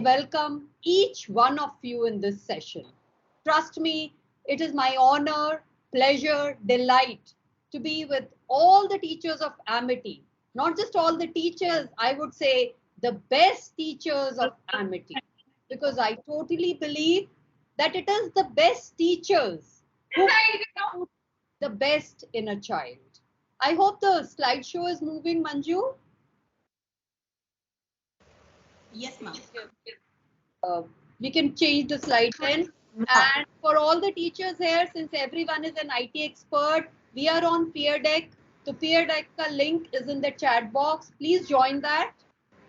welcome each one of you in this session. Trust me, it is my honor, pleasure, delight to be with all the teachers of Amity. Not just all the teachers, I would say the best teachers of Amity. Because I totally believe that it is the best teachers who put the best in a child. I hope the slideshow is moving, Manju. Yes, ma'am. We can change the slide then. And for all the teachers here, since everyone is an IT expert, we are on Peer Deck. So Peer Deck ka link is in the chat box. Please join that.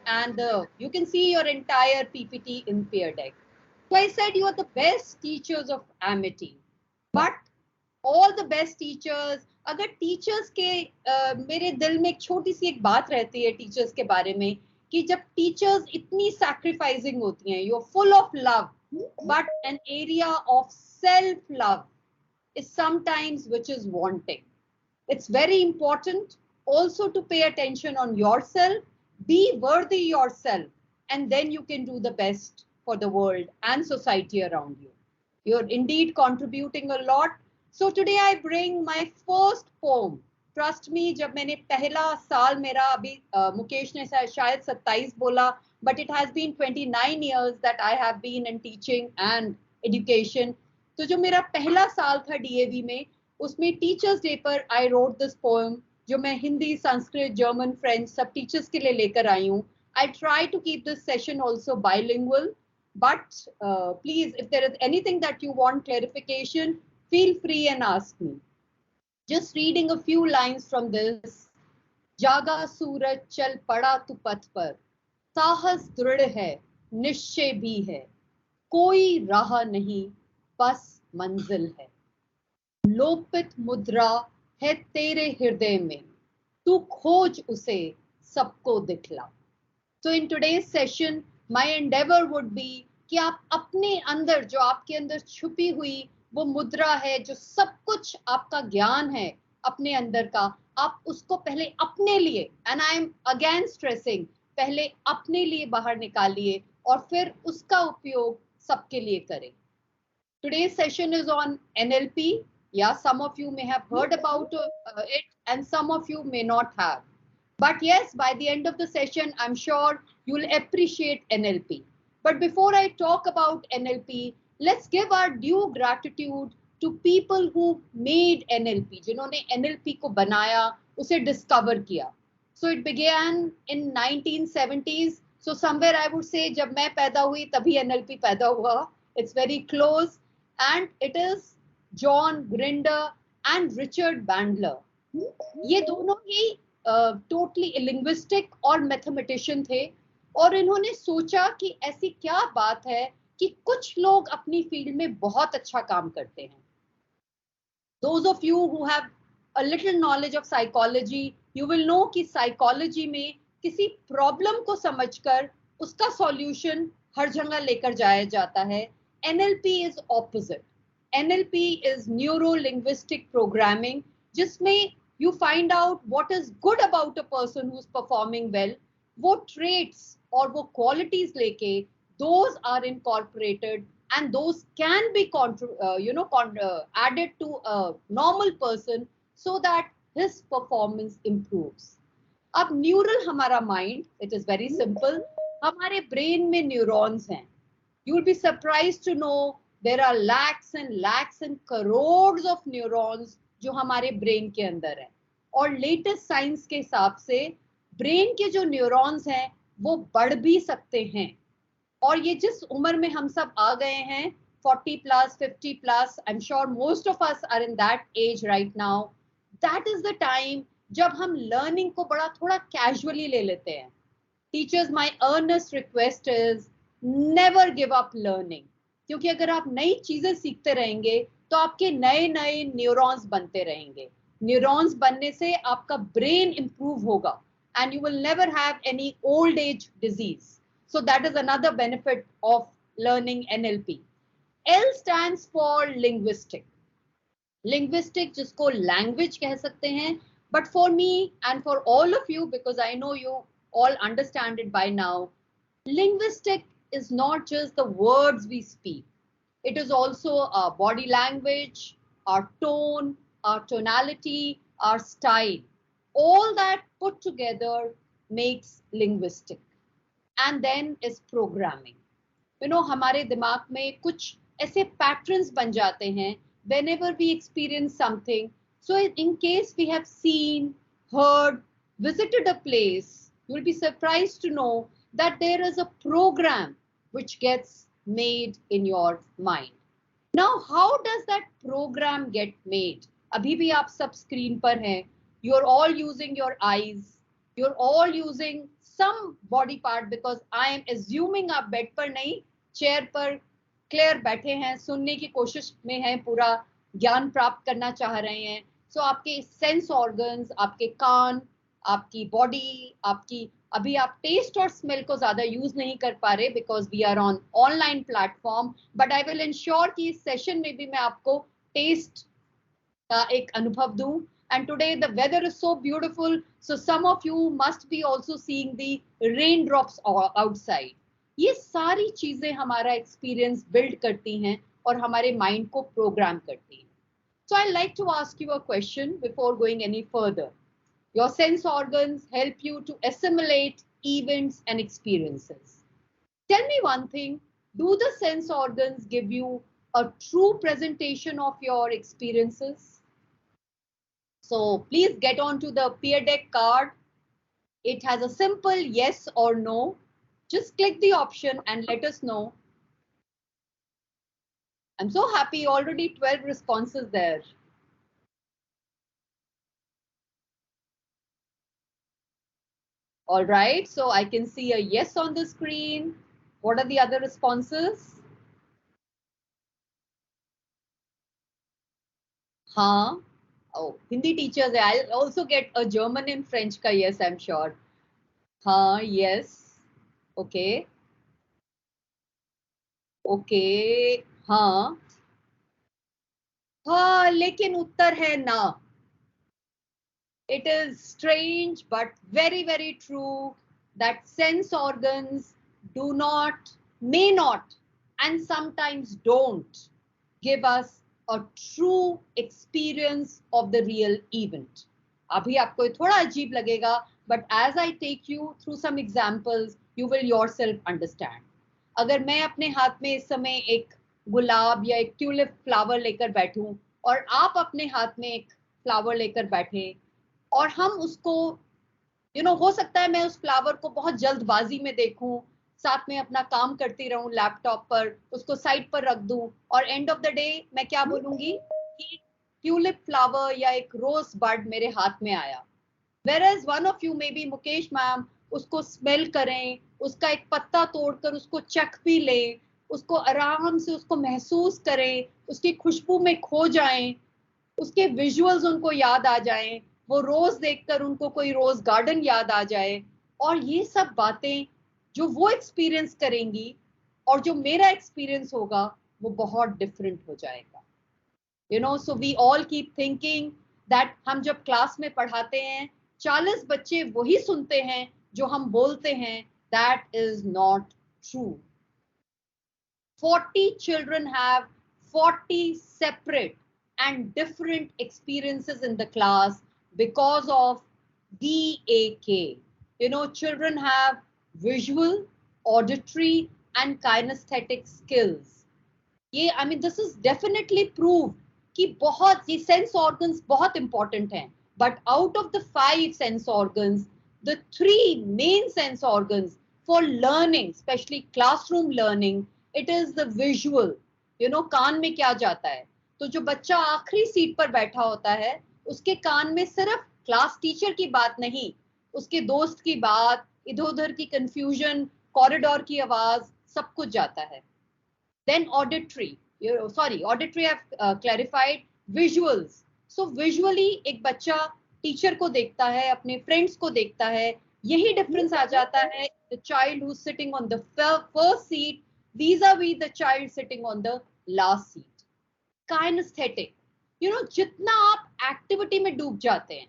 And you can see your entire PPT in Peer Deck. So I said you are the best teachers of Amity. But all the best teachers, अगर teachers के मेरे दिल में एक छोटी सी एक बात रहती है टीचर्स के बारे में कि जब टीचर्स इतनी सैक्रिफाइसिंग होती हैं, you are full of love, but an area of self love is sometimes which is wanting. It's very important also to pay attention on yourself, be worthy yourself, and then you can do the best for the world and society around you. You're indeed contributing a lot. So today I bring my first poem. Trust me, जब मैंने पहला साल मेरा अभी मुकेश ने शायद 27 बोला, but it has been 29 years that I have been in teaching and education. तो जो मेरा पहला साल था DAV में, उसमें टीचर्स डे पर I wrote this poem, जो मैं हिंदी, संस्कृत, जर्मन, फ्रेंच सब टीचर्स के लिए लेकर आई हूँ. I try to keep this session also bilingual, but please, if there is anything that you want clarification, feel free and ask me. Just reading a few lines from this. जागा सूरज चल पड़ा तू पथ पर, साहस दृढ़ है, निश्चय भी है, कोई राह नहीं, बस मंजिल है. लोपित मुद्रा है तेरे हृदय में, तू खोज उसे, सबको दिखला. So in today's session, my endeavor would be कि आप अपने अंदर जो आपके अंदर छुपी हुई वो मुद्रा है, जो सब कुछ आपका ज्ञान है अपने अंदर का, आप उसको पहले अपने लिए, and I am again stressing, पहले अपने लिए बाहर निकालिए और फिर उसका उपयोग सबके लिए करें. Today's session is on NLP. Yeah, some of you may have heard about it and some of you may not have. But yes, by the end of the session, I'm sure you'll appreciate NLP. But before I talk about NLP, let's give our due gratitude to people who made NLP, जिन्होंने NLP को बनाया, उसे discover किया. So it began in 1970s. So somewhere I would say जब मैं पैदा हुई तभी NLP पैदा हुआ. It's very close, and it is John Grinder and Richard Bandler. ये दोनों ही टोटली लिंग्विस्टिक और मैथमेटिशियन थे, और इन्होंने सोचा कि ऐसी क्या बात है कि कुछ लोग अपनी फील्ड में बहुत अच्छा काम करते हैं. Those of you who have a little knowledge of psychology, you will know कि साइकोलॉजी में किसी प्रॉब्लम को समझकर उसका सॉल्यूशन हर जगह लेकर जाया जाता है. NLP is opposite. NLP is Neuro Linguistic Programming, जिसमें you find out what is good about a person who's performing well, वो traits और वो qualities लेके those are incorporated and those can be added to a normal person so that his performance improves. अब neural हमारा mind, it is very simple, हमारे brain में neurons हैं. You will be surprised to know there are lakhs and crores of neurons जो हमारे brain के अंदर है. और लेटेस्ट साइंस के हिसाब से ब्रेन के जो न्यूरॉन्स हैं वो बढ़ भी सकते हैं. और ये जिस उम्र में हम सब आ गए हैं, 40 plus, 50 plus, I am sure most of us are in that age right now, that is the time जब हम लर्निंग को बड़ा थोड़ा कैजुअली ले लेते हैं. Teachers, my earnest request is never give up learning, क्योंकि अगर आप नई चीजें सीखते रहेंगे तो आपके नए नए न्यूरॉन्स बनते रहेंगे. न्यूरॉन्स बनने से आपका ब्रेन इंप्रूव होगा and you will never have any old age disease. So that is another benefit of learning NLP. L stands for linguistic. Linguistic जिसको language कह सकते हैं, but for me and for all of you, because I know you all understand it by now, linguistic is not just the words we speak. It is also our body language, our tone, our tonality, our style. All that put together makes linguistic. And then is programming. हमारे दिमाग में कुछ ऐसे patterns बन जाते हैं whenever we experience something. So in case we have seen, heard, visited a place, you will be surprised to know that there is a program which gets made in your mind. Now, how does that program get made? अभी भी आप सब screen पर हैं. You're all using your eyes. You're all using some body part because I am assuming आप bed पर नहीं, chair पर क्लियर बैठे हैं, सुनने की कोशिश में हैं, पूरा ज्ञान प्राप्त करना चाह रहे हैं. So आपके सेंस ऑर्गन्स, आपके कान, आपकी बॉडी, आपकी अभी आप टेस्ट और स्मेल को ज्यादा यूज नहीं कर पा रहे because we are on online platform, but I will ensure कि इस सेशन में भी मैं आपको टेस्ट का एक अनुभव दूं. And today the weather is so beautiful, so some of you must be also seeing the raindrops outside. ये सारी चीजें हमारा एक्सपीरियंस बिल्ड करती हैं और हमारे माइंड को प्रोग्राम करती हैं. So I'd like to ask you a question before going any further. Your sense organs help you to assimilate events and experiences. Tell me one thing, do the sense organs give you a true presentation of your experiences? So please get on to the peer deck card. It has a simple yes or no. Just click the option and let us know. I'm so happy, already 12 responses there. All right, so I can see a yes on the screen. What are the other responses? हाँ. Oh, Hindi teachers. I'll also get a German and French ka yes, I'm sure. हाँ, yes. Okay. Okay. हाँ. हाँ, लेकिन उत्तर है ना. It is strange but very, very true that sense organs do not, may not, and sometimes don't give us a true experience of the real event. अभी आपको ये थोड़ा अजीब लगेगा, but as I take you through some examples, you will yourself understand. अगर मैं अपने हाथ में इस समय एक गुलाब या एक ट्यूलिप फ्लावर लेकर बैठूं और आप अपने हाथ में एक फ्लावर लेकर बैठे और हम उसको हो सकता है मैं उस फ्लावर को बहुत जल्दबाजी में देखूं, साथ में अपना काम करती रहूं लैपटॉप पर, उसको साइड पर रख दूं और एंड ऑफ द डे मैं क्या बोलूंगी कि ट्यूलिप फ्लावर या एक रोज बड मेरे हाथ में आया. Whereas one of you, maybe Mukesh ma'am, उसको स्मेल करें, उसका एक पत्ता तोड़कर उसको चख भी लें, उसको आराम से उसको महसूस करें, उसकी खुशबू में खो जाएं, उसके विजुअल्स उनको याद आ जाएं, वो रोज देखकर उनको कोई रोज गार्डन याद आ जाए, और ये सब बातें जो वो एक्सपीरियंस करेंगी और जो मेरा एक्सपीरियंस होगा वो बहुत डिफरेंट हो जाएगा. So we all keep thinking that हम जब क्लास में पढ़ाते हैं 40 बच्चे वही सुनते हैं जो हम बोलते हैं. That is not true. 40 children have 40 separate and different experiences in the class because of VAK. Children have visual, auditory, and kinesthetic skills. This is definitely proved कि बहुत ये sense organs बहुत important हैं. But out of the 5 sense organs, the 3 main sense organs for learning, especially classroom learning, it is the visual. कान में क्या जाता है, तो जो बच्चा आखिरी सीट पर बैठा होता है उसके कान में सिर्फ क्लास टीचर की बात नहीं, उसके दोस्त की बात, इधर उधर की कंफ्यूजन, कॉरिडोर की आवाज, सब कुछ जाता है. Then auditory, auditory I've clarified. Visuals. So visually एक बच्चा टीचर को देखता है, अपने फ्रेंड्स को देखता है, यही डिफरेंस आ जाता है. The child who's sitting on the first seat vis-a-vis the child sitting on the last seat. Kinesthetic. जितना आप एक्टिविटी में डूब जाते हैं,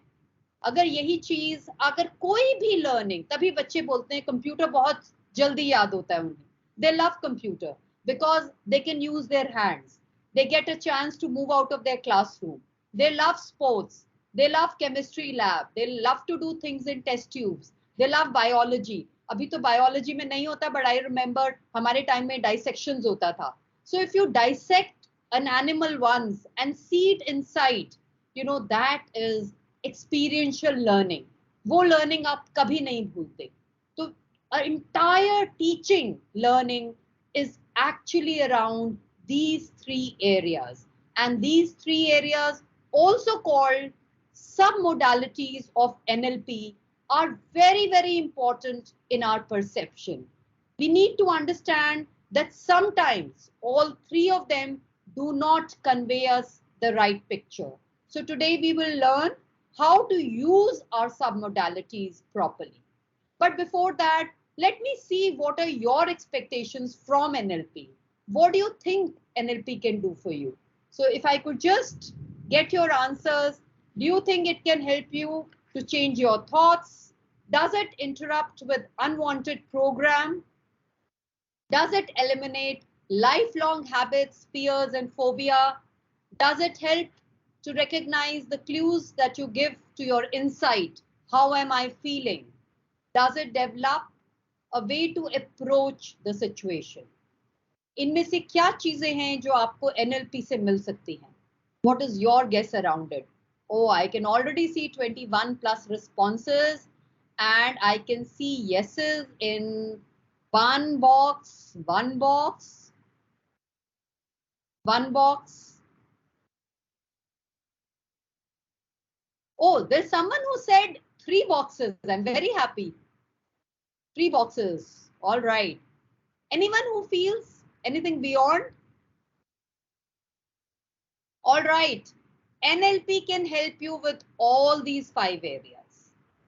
अगर यही चीज, अगर कोई भी लर्निंग, तभी बच्चे बोलते हैं कंप्यूटर बहुत जल्दी याद होता है उन्हें. They love computer because they can use their hands. They get a chance to move out of their classroom. They love sports. They love chemistry lab. They love to do things in test tubes. They love biology. अभी तो biology में नहीं होता, but I remember हमारे time में dissections होता था. So if you dissect an animal once and see it inside, you know, that is experiential learning. वो learning आप कभी नहीं भूलते. तो our entire teaching learning is actually around these three areas, and these three areas, also called submodalities of NLP, are very, very important in our perception. We need to understand that sometimes all three of them do not convey us the right picture. So today we will learn how to use our submodalities properly. But before that, let me see what are your expectations from NLP. What do you think NLP can do for you? So if I could just get your answers, do you think it can help you to change your thoughts? Does it interrupt with unwanted program? Does it eliminate lifelong habits, fears, and phobia? Does it help to recognize the clues that you give to your insight? How am I feeling? Does it develop a way to approach the situation? इनमें से क्या चीजें हैं जो आपको NLP से मिल सकती हैं? What is your guess around it? Oh, I can already see 21 plus responses, and I can see yeses in one box, one box, one box. Oh, there's someone who said 3 boxes. I'm very happy. 3 boxes. All right. Anyone who feels anything beyond? All right. NLP can help you with all these 5 areas.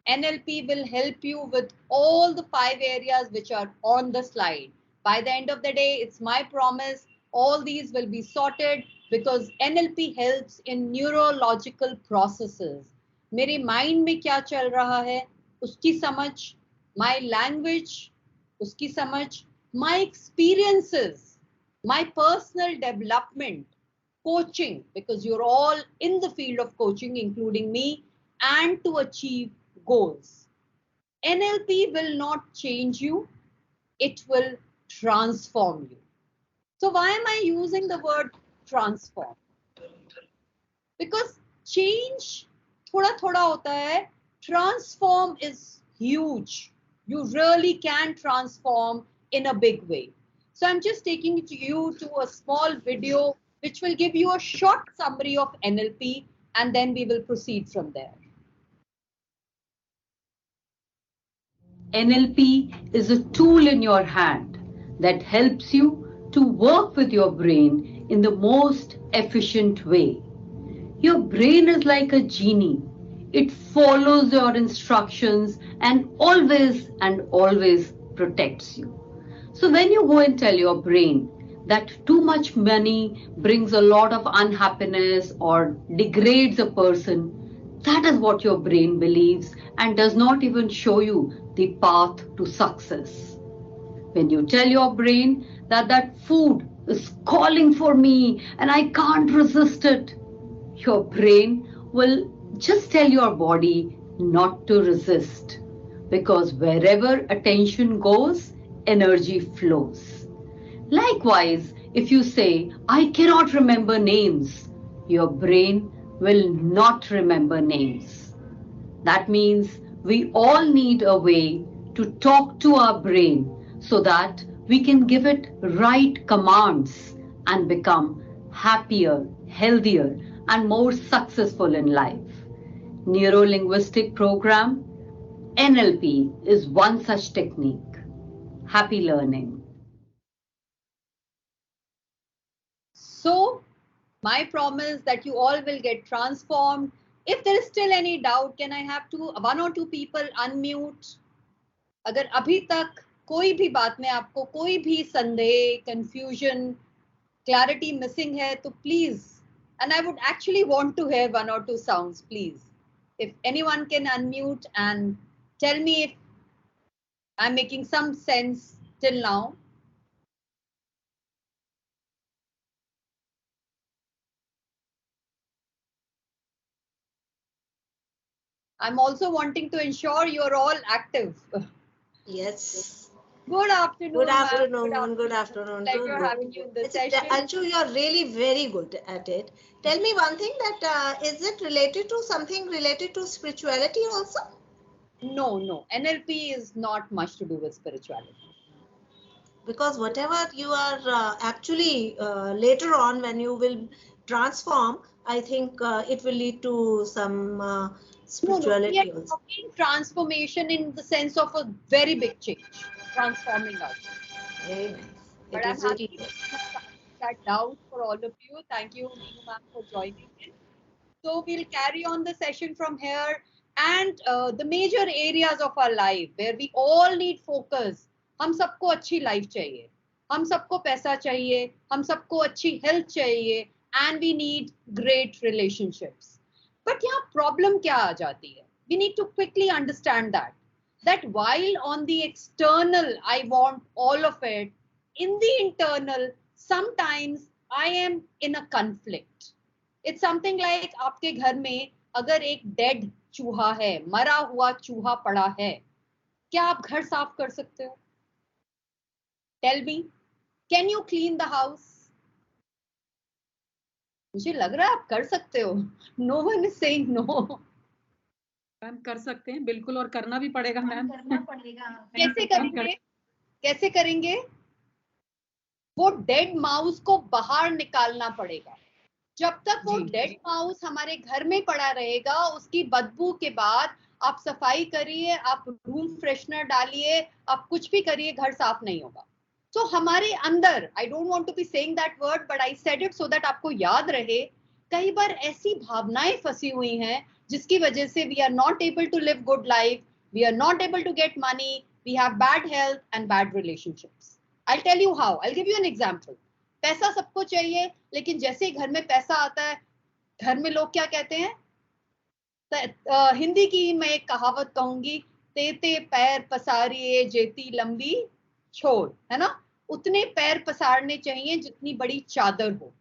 NLP will help you with all the 5 areas which are on the slide. By the end of the day, it's my promise, all these will be sorted because NLP helps in neurological processes. मेरे mind में क्या चल रहा है, उसकी समझ, my language, उसकी समझ, my experiences, my personal development, coaching, because you're all in the field of coaching, including me, and to achieve goals. NLP will not change you, it will transform you. So why am I using the word transform? Because change thoda thoda hota hai, transform is huge. You really can transform in a big way. So I'm just taking you to a small video which will give you a short summary of NLP, and then we will proceed from there. NLP is a tool in your hand that helps you to work with your brain in the most efficient way. Your brain is like a genie. It follows your instructions and always protects you. So when you go and tell your brain that too much money brings a lot of unhappiness or degrades a person, that is what your brain believes and does not even show you the path to success. When you tell your brain that that food is calling for me and I can't resist it, your brain will just tell your body not to resist, because wherever attention goes, energy flows. Likewise, if you say, I cannot remember names, your brain will not remember names. That means we all need a way to talk to our brain so that we can give it right commands and become happier, healthier, and more successful in life. Neuro Linguistic program, NLP, is one such technique. Happy learning. So my promise that you all will get transformed. If there is still any doubt, can I have one or two people unmute? अगर अभी तक कोई भी बात में आपको कोई भी संदेह, confusion, clarity missing है, तो please, and I would actually want to hear one or two sounds, please. If anyone can unmute and tell me if I'm making some sense till now. I'm also wanting to ensure you're all active. Yes. Good afternoon, Good ma'am. afternoon. Good afternoon. Too Pleasure good. having you in this It's, session. Anshu, you're really very good at it. Tell me one thing, that is it related to something related to spirituality also? No. NLP is not much to do with spirituality. Because whatever you are actually later on when you will transform, I think it will lead to some No. We are spirituality also. talking transformation in the sense of a very big change, transforming us. Very nice. But It I'm is really happy good. that doubt for all of you. Thank you, Meenu ma'am, for joining in. So we'll carry on the session from here, and the major areas of our life where we all need focus. हम सबको अच्छी life चाहिए, हम सबको पैसा चाहिए, हम सबको अच्छी हेल्थ चाहिए, and we need great relationships. But यहाँ problem क्या आ जाती है? We need to quickly understand that while on the external I want all of it, in the internal sometimes I am in a conflict. It's something like आपके घर में अगर एक dead चूहा है, मरा हुआ चूहा पड़ा है, क्या आप घर साफ कर सकते हो? Tell me, can you clean the house? मुझे लग रहा है आप कर सकते हो. No one is saying no. Ma'am कर सकते हैं बिल्कुल, और करना भी पड़ेगा मैम. करना पड़ेगा. कैसे करेंगे? कैसे करेंगे? वो डेड माउस को बाहर निकालना पड़ेगा. जब तक वो डेड माउस हमारे घर में पड़ा रहेगा, उसकी बदबू के बाद आप सफाई करिए, आप रूम फ्रेशनर डालिए, आप कुछ भी करिए, घर साफ नहीं होगा. तो हमारे अंदर, I don't want to be saying that word but I said it so that आपको याद रहे, कई बार ऐसी भावनाएं फंसी हुई हैं जिसकी वजह से we are not able to live good life, we are not able to get money, we have bad health and bad relationships. I tell you how. I give you an example. पैसा सबको चाहिए, लेकिन जैसे ही घर में पैसा आता है, घर में लोग क्या कहते हैं? हिंदी की मैं एक कहावत कहूंगी, तेते पैर पसारिए जेती लंबी छोड़, है ना? उतने पैर पसारने चाहिए जितनी बड़ी चादर हो.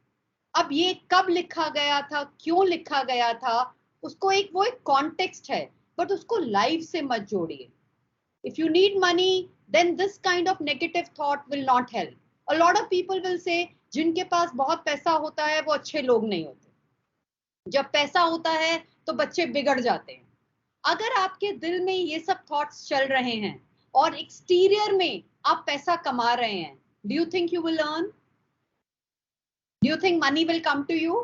अब ये कब लिखा गया था, क्यों लिखा गया था, उसको वो एक कॉन्टेक्स्ट है, बट उसको लाइफ से मत जोड़िए. If you need money, then this kind of negative thought will not help. A lot of people will say, जिनके पास बहुत पैसा होता है वो अच्छे लोग नहीं होते. जब पैसा होता है तो बच्चे बिगड़ जाते हैं. अगर आपके दिल में ये सब थॉट्स चल रहे हैं और एक्सटीरियर में आप पैसा कमा रहे हैं, do you think you will earn? Do you think money will come to you?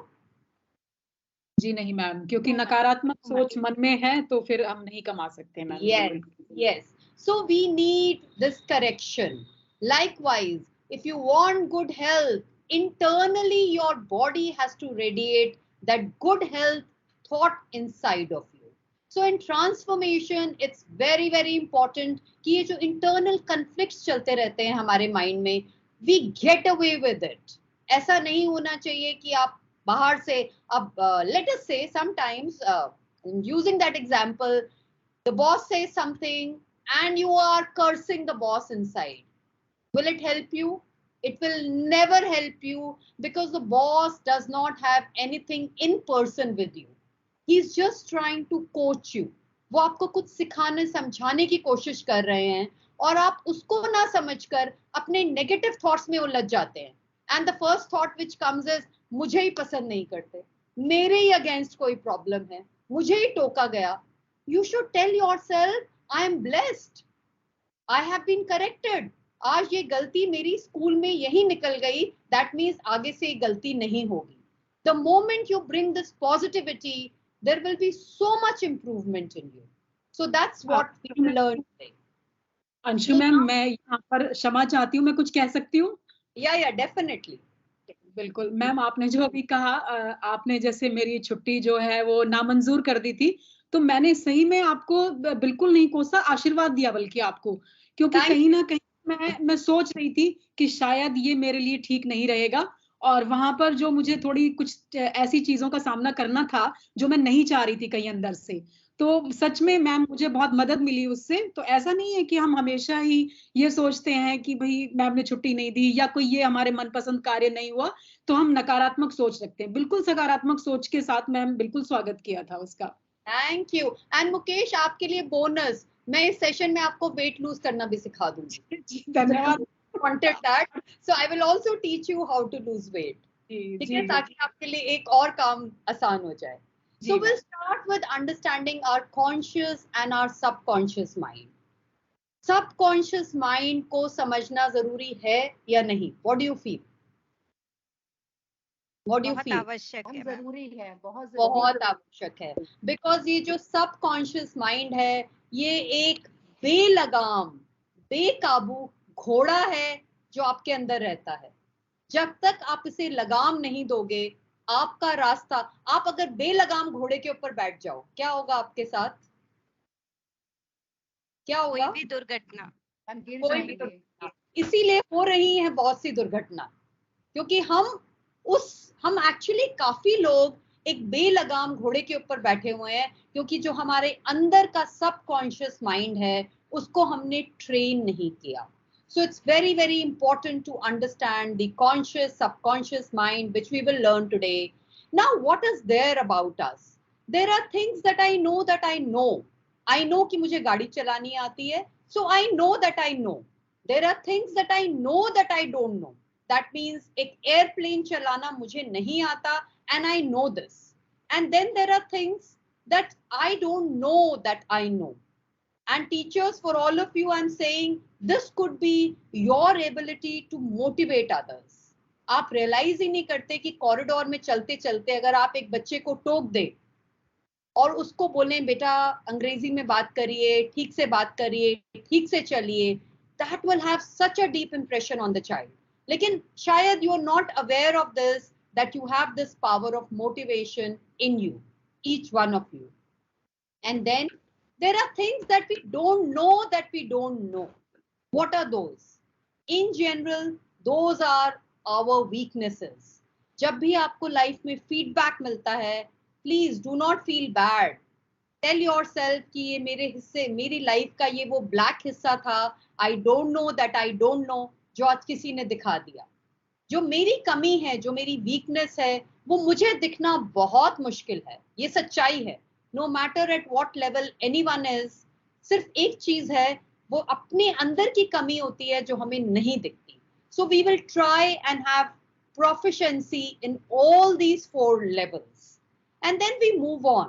जी नहीं मैम, क्योंकि नकारात्मक सोच मन में है तो फिर हम नहीं कमा सकते ma'am. Yes. So we need this correction. Likewise, if you want good health, internally your body has to radiate that good health thought inside of you. So in transformation, it's very, very important कि ये जो internal conflicts चलते रहते हैं हमारे mind में, we get away with it. ऐसा नहीं होना चाहिए कि आप बाहर से, अब let us say sometimes, using that example, the boss says something and you are cursing the boss inside. Will it help you? It will never help you, because the boss does not have anything in person with you. He's just trying to coach you. वो आपको कुछ सिखाने समझाने की कोशिश कर रहे हैं और आप उसको ना समझकर अपने नेगेटिव थॉट्स में उलझ जाते हैं. And the first thought which comes is, मुझे ही पसंद नहीं करते, मेरे ही अगेंस्ट कोई प्रॉब्लम है, मुझे ही टोका गया. You should tell yourself, I am blessed. I have been corrected. आज ये गलती मेरी स्कूल में यही निकल गई. That means आगे से ये गलती नहीं होगी. The moment you bring this positivity, there will be so much improvement in you. So that's what we learn today. Anshu ma'am, मैं यहाँ पर क्षमा चाहती हूँ, मैं कुछ कह सकती हूँ? Yeah, definitely. बिल्कुल मैम, आपने जो अभी कहा, आपने जैसे मेरी छुट्टी जो है वो नामंजूर कर दी थी, तो मैंने सही में आपको बिल्कुल नहीं कोसा, आशीर्वाद दिया बल्कि आपको, क्योंकि कहीं ना कहीं मैं सोच रही थी कि शायद ये मेरे लिए ठीक नहीं रहेगा, और वहां पर जो मुझे थोड़ी कुछ ऐसी चीजों का सामना करना था जो मैं नहीं चाह रही थी कहीं अंदर से, तो सच में मैम मुझे बहुत मदद मिली उससे. तो ऐसा नहीं है कि हम हमेशा ही ये सोचते हैं कि भाई मैम ने छुट्टी नहीं दी या कोई ये हमारे मनपसंद कार्य नहीं हुआ तो हम नकारात्मक सोच रखते हैं. बिल्कुल सकारात्मक सोच के साथ मैम बिल्कुल स्वागत किया था उसका. Thank you. एंड मुकेश, आपके लिए बोनस, मैं इस सेशन में आपको वेट लूज करना भी सिखा दूंगी। जी धन्यवाद। Wanted that, so I will also teach you how to lose weight. ठीक है, ताकि आपके लिए एक और काम आसान हो जाए. So we'll start with understanding our conscious and our subconscious mind. Subconscious mind को समझना जरूरी है या नहीं? What do you feel? What do you feel? आवश्यक है, जरूरी है, बहुत आवश्यक है, बिकॉज ये जो सबकॉन्शियस माइंड है, ये एक बेलगाम बेकाबू घोड़ा है जो आपके अंदर रहता है. जब तक आप इसे लगाम नहीं दोगे, आपका रास्ता, आप अगर बेलगाम घोड़े के ऊपर बैठ जाओ, क्या होगा आपके साथ? क्या होगा? कोई भी दुर्घटना. कोई भी दुर्घटना. इसीलिए हो रही है बहुत सी दुर्घटना, क्योंकि हम एक्चुअली काफी लोग एक बेलगाम घोड़े के ऊपर बैठे हुए हैं, क्योंकि जो हमारे अंदर का सबकॉन्शियस माइंड है उसको हमने ट्रेन नहीं किया. So it's very, very important to understand the conscious, subconscious mind, which we will learn today. Now, what is there about us? There are things that I know that I know. I know कि मुझे गाड़ी चलानी आती है, so I know that I know. There are things that I know that I don't know. That means एक airplane चलाना मुझे नहीं आता, and I know this. And then there are things that I don't know that I know. And teachers, for all of you, I'm saying this could be your ability to motivate others. आप realize ही नहीं करते कि corridor में चलते चलते अगर आप एक बच्चे को टोक दे और उसको बोलें बेटा अंग्रेजी में बात करिए, ठीक से बात करिए, ठीक से चलिए, that will have such a deep impression on the child. लेकिन शायद you are not aware of this, that you have this power of motivation in you, each one of you. And then there are things that we don't know that we don't know. What are those? In general, those are our weaknesses. जब भी आपको life में feedback मिलता है, please do not feel bad. Tell yourself कि ये मेरे हिस्से, मेरी लाइफ का ये वो ब्लैक हिस्सा था, I don't know that I don't know, जो आज किसी ने दिखा दिया. जो मेरी कमी है, जो मेरी वीकनेस है, वो मुझे दिखना बहुत मुश्किल है. ये सच्चाई है. No matter at what level anyone is, सिर्फ एक चीज है, वो अपने अंदर की कमी होती है जो हमें नहीं दिखती. So we will try and have proficiency in all these 4 levels. And then we move on.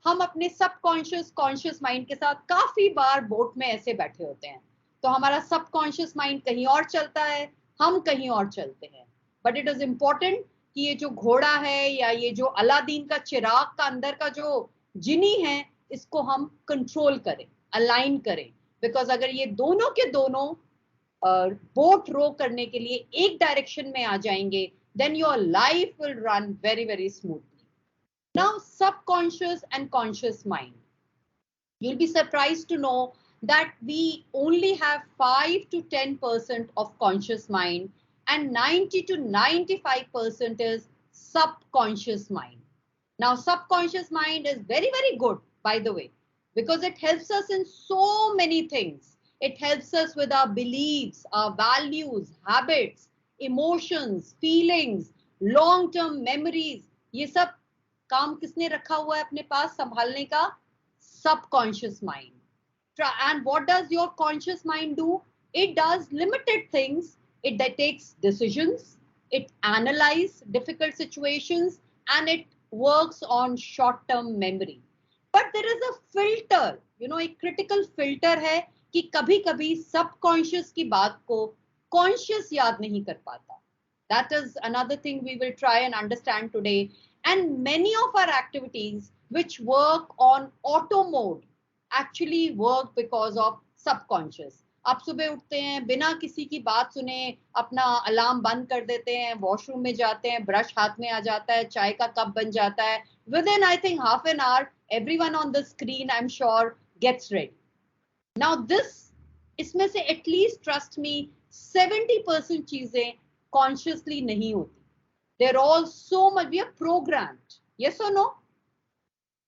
हम अपने सबकॉन्शियस कॉन्शियस माइंड के साथ काफी बार बोट में ऐसे बैठे होते हैं, तो हमारा सबकॉन्शियस माइंड कहीं और चलता है, हम कहीं और चलते हैं. बट इट इज इम्पोर्टेंट कि ये जो घोड़ा है या ये जो अलादीन का चिराग का अंदर का जो जिनी है, इसको हम कंट्रोल करें, अलाइन करें. बिकॉज अगर ये दोनों के दोनों बोट रो करने के लिए एक डायरेक्शन में आ जाएंगे, then your life will run very very smoothly. Now subconscious and conscious mind, you'll be surprised to know that we only have 5 to 10% of conscious mind and 90 to 95% is subconscious mind. Now, subconscious mind is very, very good, by the way, because it helps us in so many things. It helps us with our beliefs, our values, habits, emotions, feelings, long-term memories. ये सब काम किसने रखा हुआ है अपने पास संभालने का? Subconscious mind. And what does your conscious mind do? It does limited things. It takes decisions. It analyzes difficult situations, and it works on short-term memory. But there is a filter, एक critical filter है कि कभी-कभी subconscious की बात को conscious याद नहीं कर पाता. That is another thing we will try and understand today. And many of our activities which work on auto mode actually work because of subconscious. आप सुबह उठते हैं, बिना किसी की बात सुने अपना अलार्म बंद कर देते हैं, वॉशरूम में जाते हैं, ब्रश हाथ में आ जाता है, चाय का कप बन जाता है. Within I think half an hour, everyone on the screen, I'm sure, gets ready. Now this, इसमें से at least trust me, 70% चीजें consciously नहीं होती. They're all so much, we are programmed. Yes or no?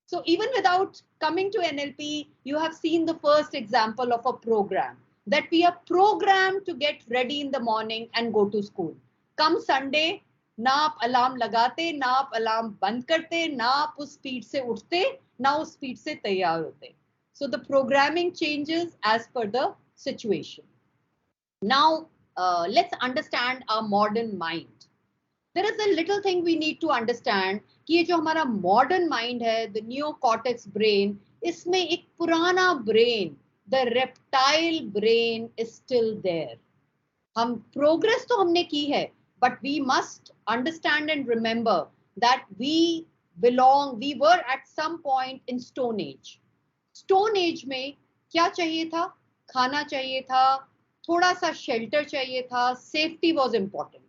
So even without coming to NLP, you have seen the first example of a program, that we are programmed to get ready in the morning and go to school. Come Sunday, ना आप alarm लगाते, ना आप alarm बंद करते, ना आप उस स्पीड से उठते, ना उस स्पीड से तैयार होते. So the programming changes as per the situation. Now let's understand our modern mind. There is a little thing we need to understand कि ये जो हमारा modern mind है, the neocortex brain, इसमें एक पुराना brain, the reptile brain is still there. हम progress तो हमने की है, but we must understand and remember that we were at some point in Stone Age. Stone Age में क्या चाहिए था? खाना चाहिए था, थोड़ा सा shelter चाहिए था, safety was important.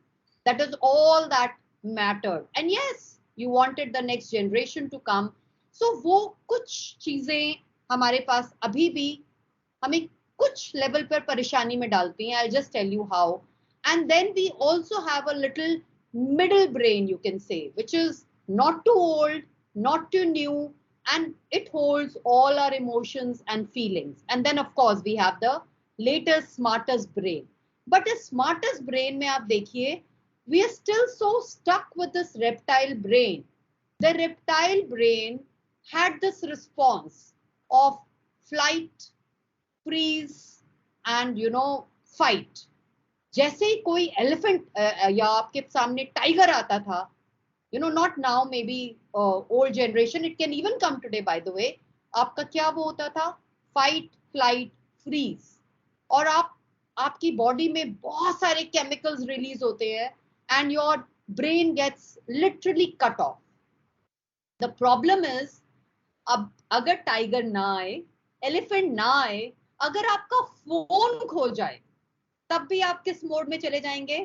That is all that mattered. And yes, you wanted the next generation to come. So वो कुछ चीजें हमारे पास अभी भी हमें कुछ level पर परेशानी में डालती हैं. I'll just tell you how. And then we also have a little middle brain, you can say, which is not too old, not too new, and it holds all our emotions and feelings. And then of course we have the latest smartest brain. But the smartest brain में आप देखिए, we are still so stuck with this reptile brain. The reptile brain had this response of flight, freeze, and fight. जैसे ही कोई elephant या आपके सामने tiger आता था, not now, maybe old generation, it can even come today by the way, आपका क्या वो होता था? Fight, flight, freeze. और आपकी बॉडी में बहुत सारे केमिकल्स रिलीज होते हैं and your brain gets literally cut off. The problem is, अब अगर टाइगर ना आए, एलिफेंट ना आए, अगर आपका फोन खो जाए, तब भी आप किस मोड में चले जाएंगे?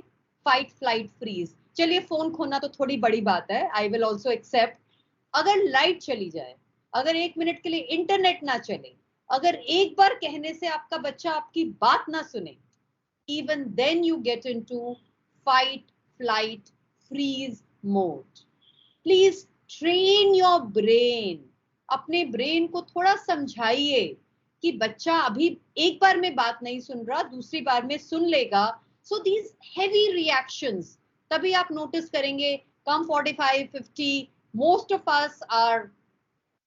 Fight, flight, freeze. चलिए फोन खोना तो थोड़ी बड़ी बात है, आई विल ऑल्सो एक्सेप्ट. अगर लाइट चली जाए, अगर 1 मिनट के लिए इंटरनेट ना चले, अगर एक बार कहने से आपका बच्चा आपकी बात ना सुने, even then you get into fight, flight, freeze mode. Please train your brain. अपने ब्रेन को थोड़ा समझाइए कि बच्चा अभी एक बार में बात नहीं सुन रहा, दूसरी बार में सुन लेगा. So these heavy reactions, तभी आप नोटिस करेंगे, come 45, 50, most of us are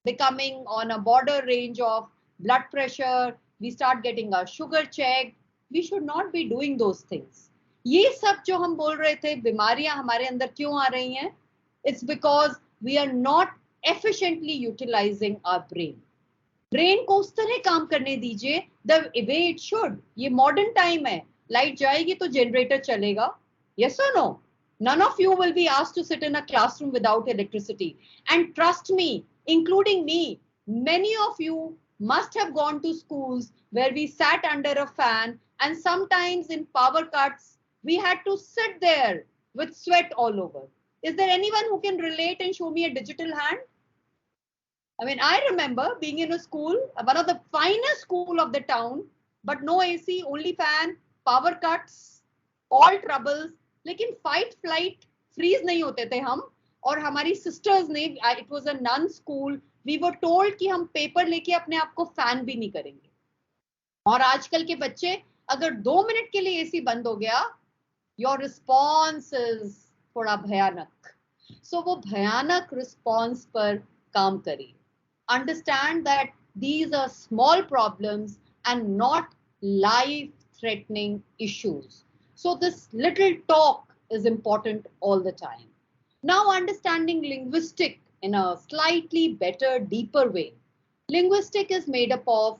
becoming on a border range of blood pressure. We start getting our sugar checked. We should not be doing those things. ये सब जो हम बोल रहे थे, बीमारियां हमारे अंदर क्यों आ रही हैं? It's because we are not efficiently utilizing our brain. Brain को उस तरह काम करने दीजिए the way it should. ये मॉडर्न टाइम है, लाइट जाएगी तो जनरेटर चलेगा. Yes or no? None of you will be asked to sit in a classroom without electricity. And trust me, including me, many of you must have gone to schools where we sat under a fan, and sometimes in power cuts, we had to sit there with sweat all over. Is there anyone who can relate and show me a digital hand? I mean, I remember being in a school, one of the finest school of the town, but no AC, only fan, power cuts, all troubles. लेकिन fight, flight, freeze नहीं होते थे हम. और हमारी sisters ने, it was a nun school, we were told कि हम पेपर लेके अपने आप को फैन भी नहीं करेंगे. और आजकल के बच्चे, अगर 2 मिनट के लिए AC बंद हो गया, your response is थोड़ा भयानक. So वो भयानक response पर काम करिए. Understand that these are small problems and not life-threatening issues. So this little talk is important all the time. Now understanding linguistic in a slightly better, deeper way. Linguistic is made up of,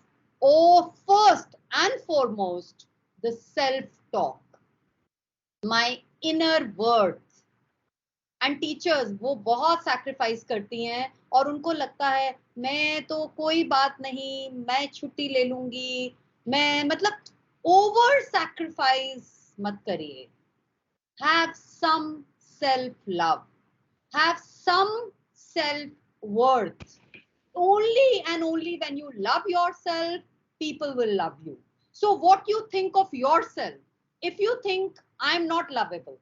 first and foremost, the self-talk. My inner words. And teachers वो बहुत sacrifice करती हैं और उनको लगता है मैं तो कोई बात नहीं, मैं छुट्टी ले लूंगी, मैं मतलब ओवर सैक्रिफाइस मत करिए. Have some self love, have some self worth. only and only when you love yourself, people will love you. So what you think of yourself, if you think I'm not lovable,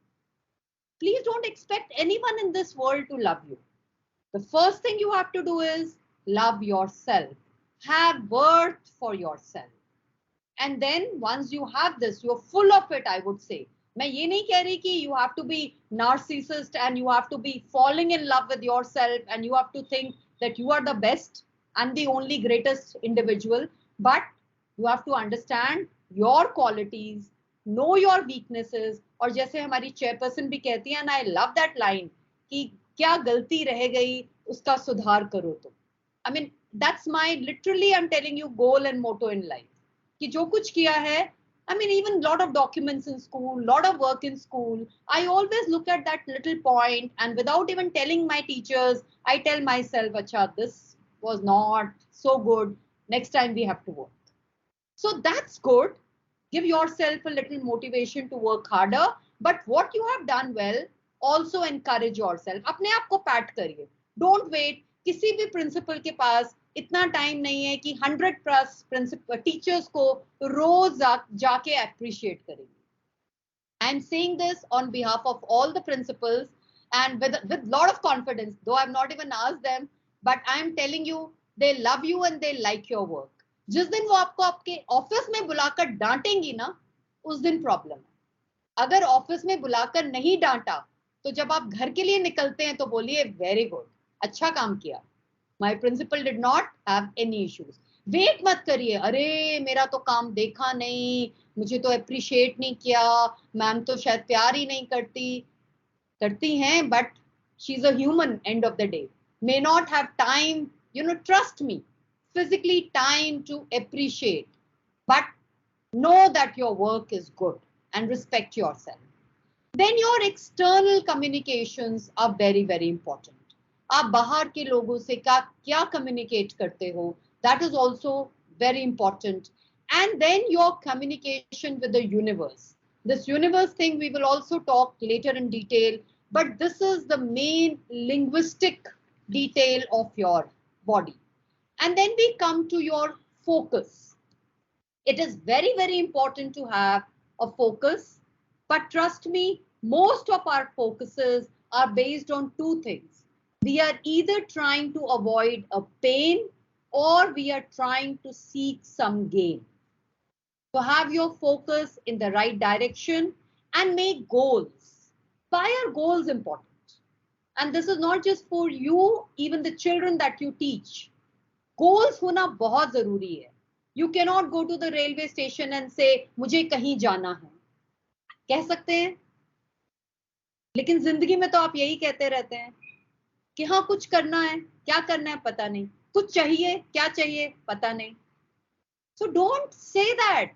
please don't expect anyone in this world to love you. The first thing you have to do is love yourself. Have worth for yourself. And then once you have this, you're full of it, I would say. मैं ये नहीं कह रही कि you have to be narcissist and you have to be falling in love with yourself and you have to think that you are the best. and the only greatest individual, but you have to understand your qualities, know your weaknesses. और जैसे हमारी chairperson भी कहती है, and I love that line, कि क्या गलती रह गई उसका सुधार करो तुम. I mean, that's my literally I'm telling you goal and motto in life. कि जो कुछ किया है, I mean, even lot of documents in school, lot of work in school, I always look at that little point, and without even telling my teachers, I tell myself, acha, this was not so good. Next time we have to work. So that's good. Give yourself a little motivation to work harder. But what you have done well, also encourage yourself. अपने आप को pat करिए. Don't wait. किसी भी principal के पास इतना time नहीं है कि 100+ टीचर्स को रोज जाके appreciate करेंगे. I am saying this on behalf of all the principals and with lot of confidence, though I've not even asked them, but I am telling you, they love you and they like your work. जिस दिन वो आपको आपके office में बुलाकर डांटेंगी ना, उस दिन प्रॉब्लम है. अगर ऑफिस में बुलाकर नहीं डांटा, तो जब आप घर के लिए निकलते हैं तो बोलिए वेरी गुड, अच्छा काम किया. My principal did not have any issues. Wait मत करिए, अरे मेरा तो काम देखा नहीं, मुझे तो अप्रिशिएट नहीं किया, मैम तो शायद प्यार ही नहीं करती हैं, but she's a human end of the day. May not have time, trust me, physically time to appreciate, but know that your work is good and respect yourself. Then your external communications are very, very important. आप बाहर के लोगों से क्या communicate करते हो, that is also very important. And then your communication with the universe. This universe thing we will also talk later in detail, but this is the main linguistic detail of your body. And then we come to your focus. It is very, very important to have a focus, but trust me, most of our focuses are based on two things. We are either trying to avoid a pain or we are trying to seek some gain. So have your focus in the right direction and make goals. Why are goals important? And this is not just for you, even the children that you teach. Goals होना बहुत जरूरी है. You cannot go to the railway station and say, मुझे कहीं जाना है. कह सकते हैं, लेकिन जिंदगी में तो आप यही कहते रहते हैं कि हाँ कुछ करना है, क्या करना है पता नहीं, कुछ चाहिए, क्या चाहिए पता नहीं. So don't say that.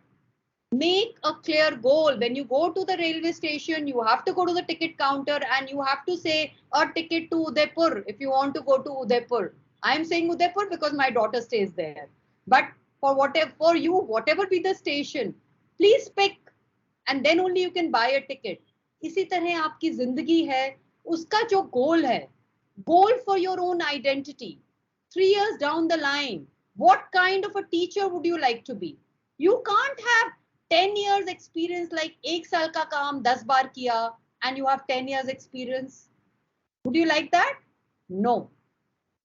Make a clear goal. When you go to the railway station, you have to go to the ticket counter and you have to say a ticket to Udaipur if you want to go to Udaipur. I am saying Udaipur because my daughter stays there. But for you, whatever be the station, please pick and then only you can buy a ticket. इसी तरह आपकी जिंदगी है, उसका जो goal है, goal for your own identity. 3 years down the line, what kind of a teacher would you like to be? You can't have 10 years experience like 1 साल का काम 10 बार किया and you have 10 years experience. Would you like that? No.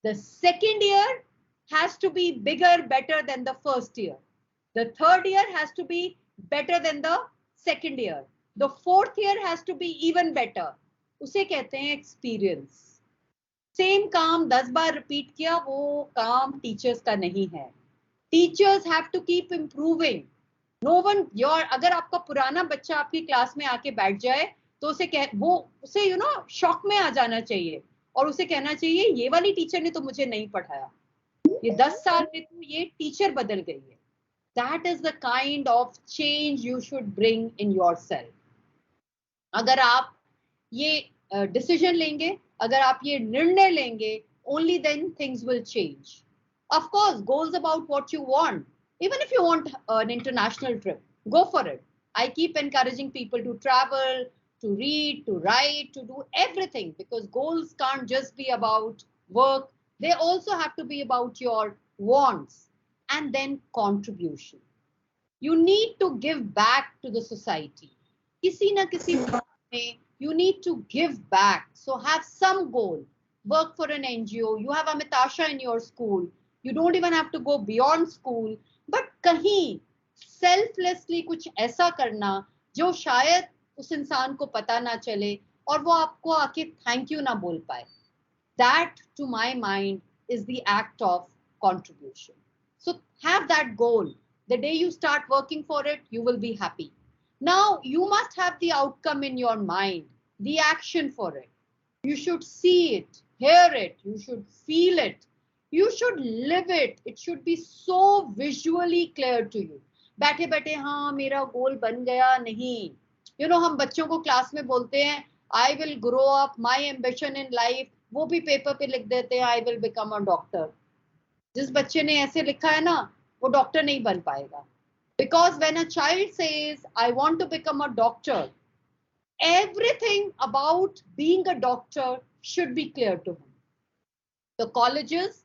The second year has to be bigger, better than the first year. The third year has to be better than the second year. The fourth year has to be even better. उसे कहते हैं experience. Same काम 10 बार repeat किया, वो काम teachers का नहीं है. Teachers have to keep improving. No one, अगर आपका पुराना बच्चा आपकी क्लास में आके बैठ जाए तो उसे शॉक में आ जाना चाहिए और उसे कहना चाहिए ये वाली टीचर ने तो मुझे नहीं पढ़ाया, ये 10 साल में तो ये टीचर बदल गई है. That is the kind of change you should bring in yourself. अगर आप ये डिसीजन लेंगे, अगर आप ये निर्णय लेंगे, only then things will change. Of course, goals about what you want. Even if you want an international trip, go for it. I keep encouraging people to travel, to read, to write, to do everything, because goals can't just be about work. They also have to be about your wants and then contribution. You need to give back to the society. किसी ना किसी में you need to give back. So have some goal. Work for an NGO. You have Amitasha in your school. You don't even have to go beyond school. But कहीं selflessly कुछ ऐसा करना जो शायद उस इंसान को पता ना चले और वो आपको आके thank you ना बोल पाए. That, to my mind, is the act of contribution. So have that goal. The day you start working for it, you will be happy. Now, you must have the outcome in your mind, the action for it. You should see it, hear it, you should feel it, you should live it. It should be so visually clear to you. बैठे बैठे हाँ मेरा गोल बन गया नहीं. You know, हम बच्चों को क्लास में बोलते हैं I will grow up, my ambition in life, वो भी पेपर पे लिख देते हैं I will become a doctor. जिस बच्चे ने ऐसे लिखा है ना, वो डॉक्टर नहीं बन पाएगा. Because when a child says I want to become a doctor, everything about being a doctor should be clear to him. The colleges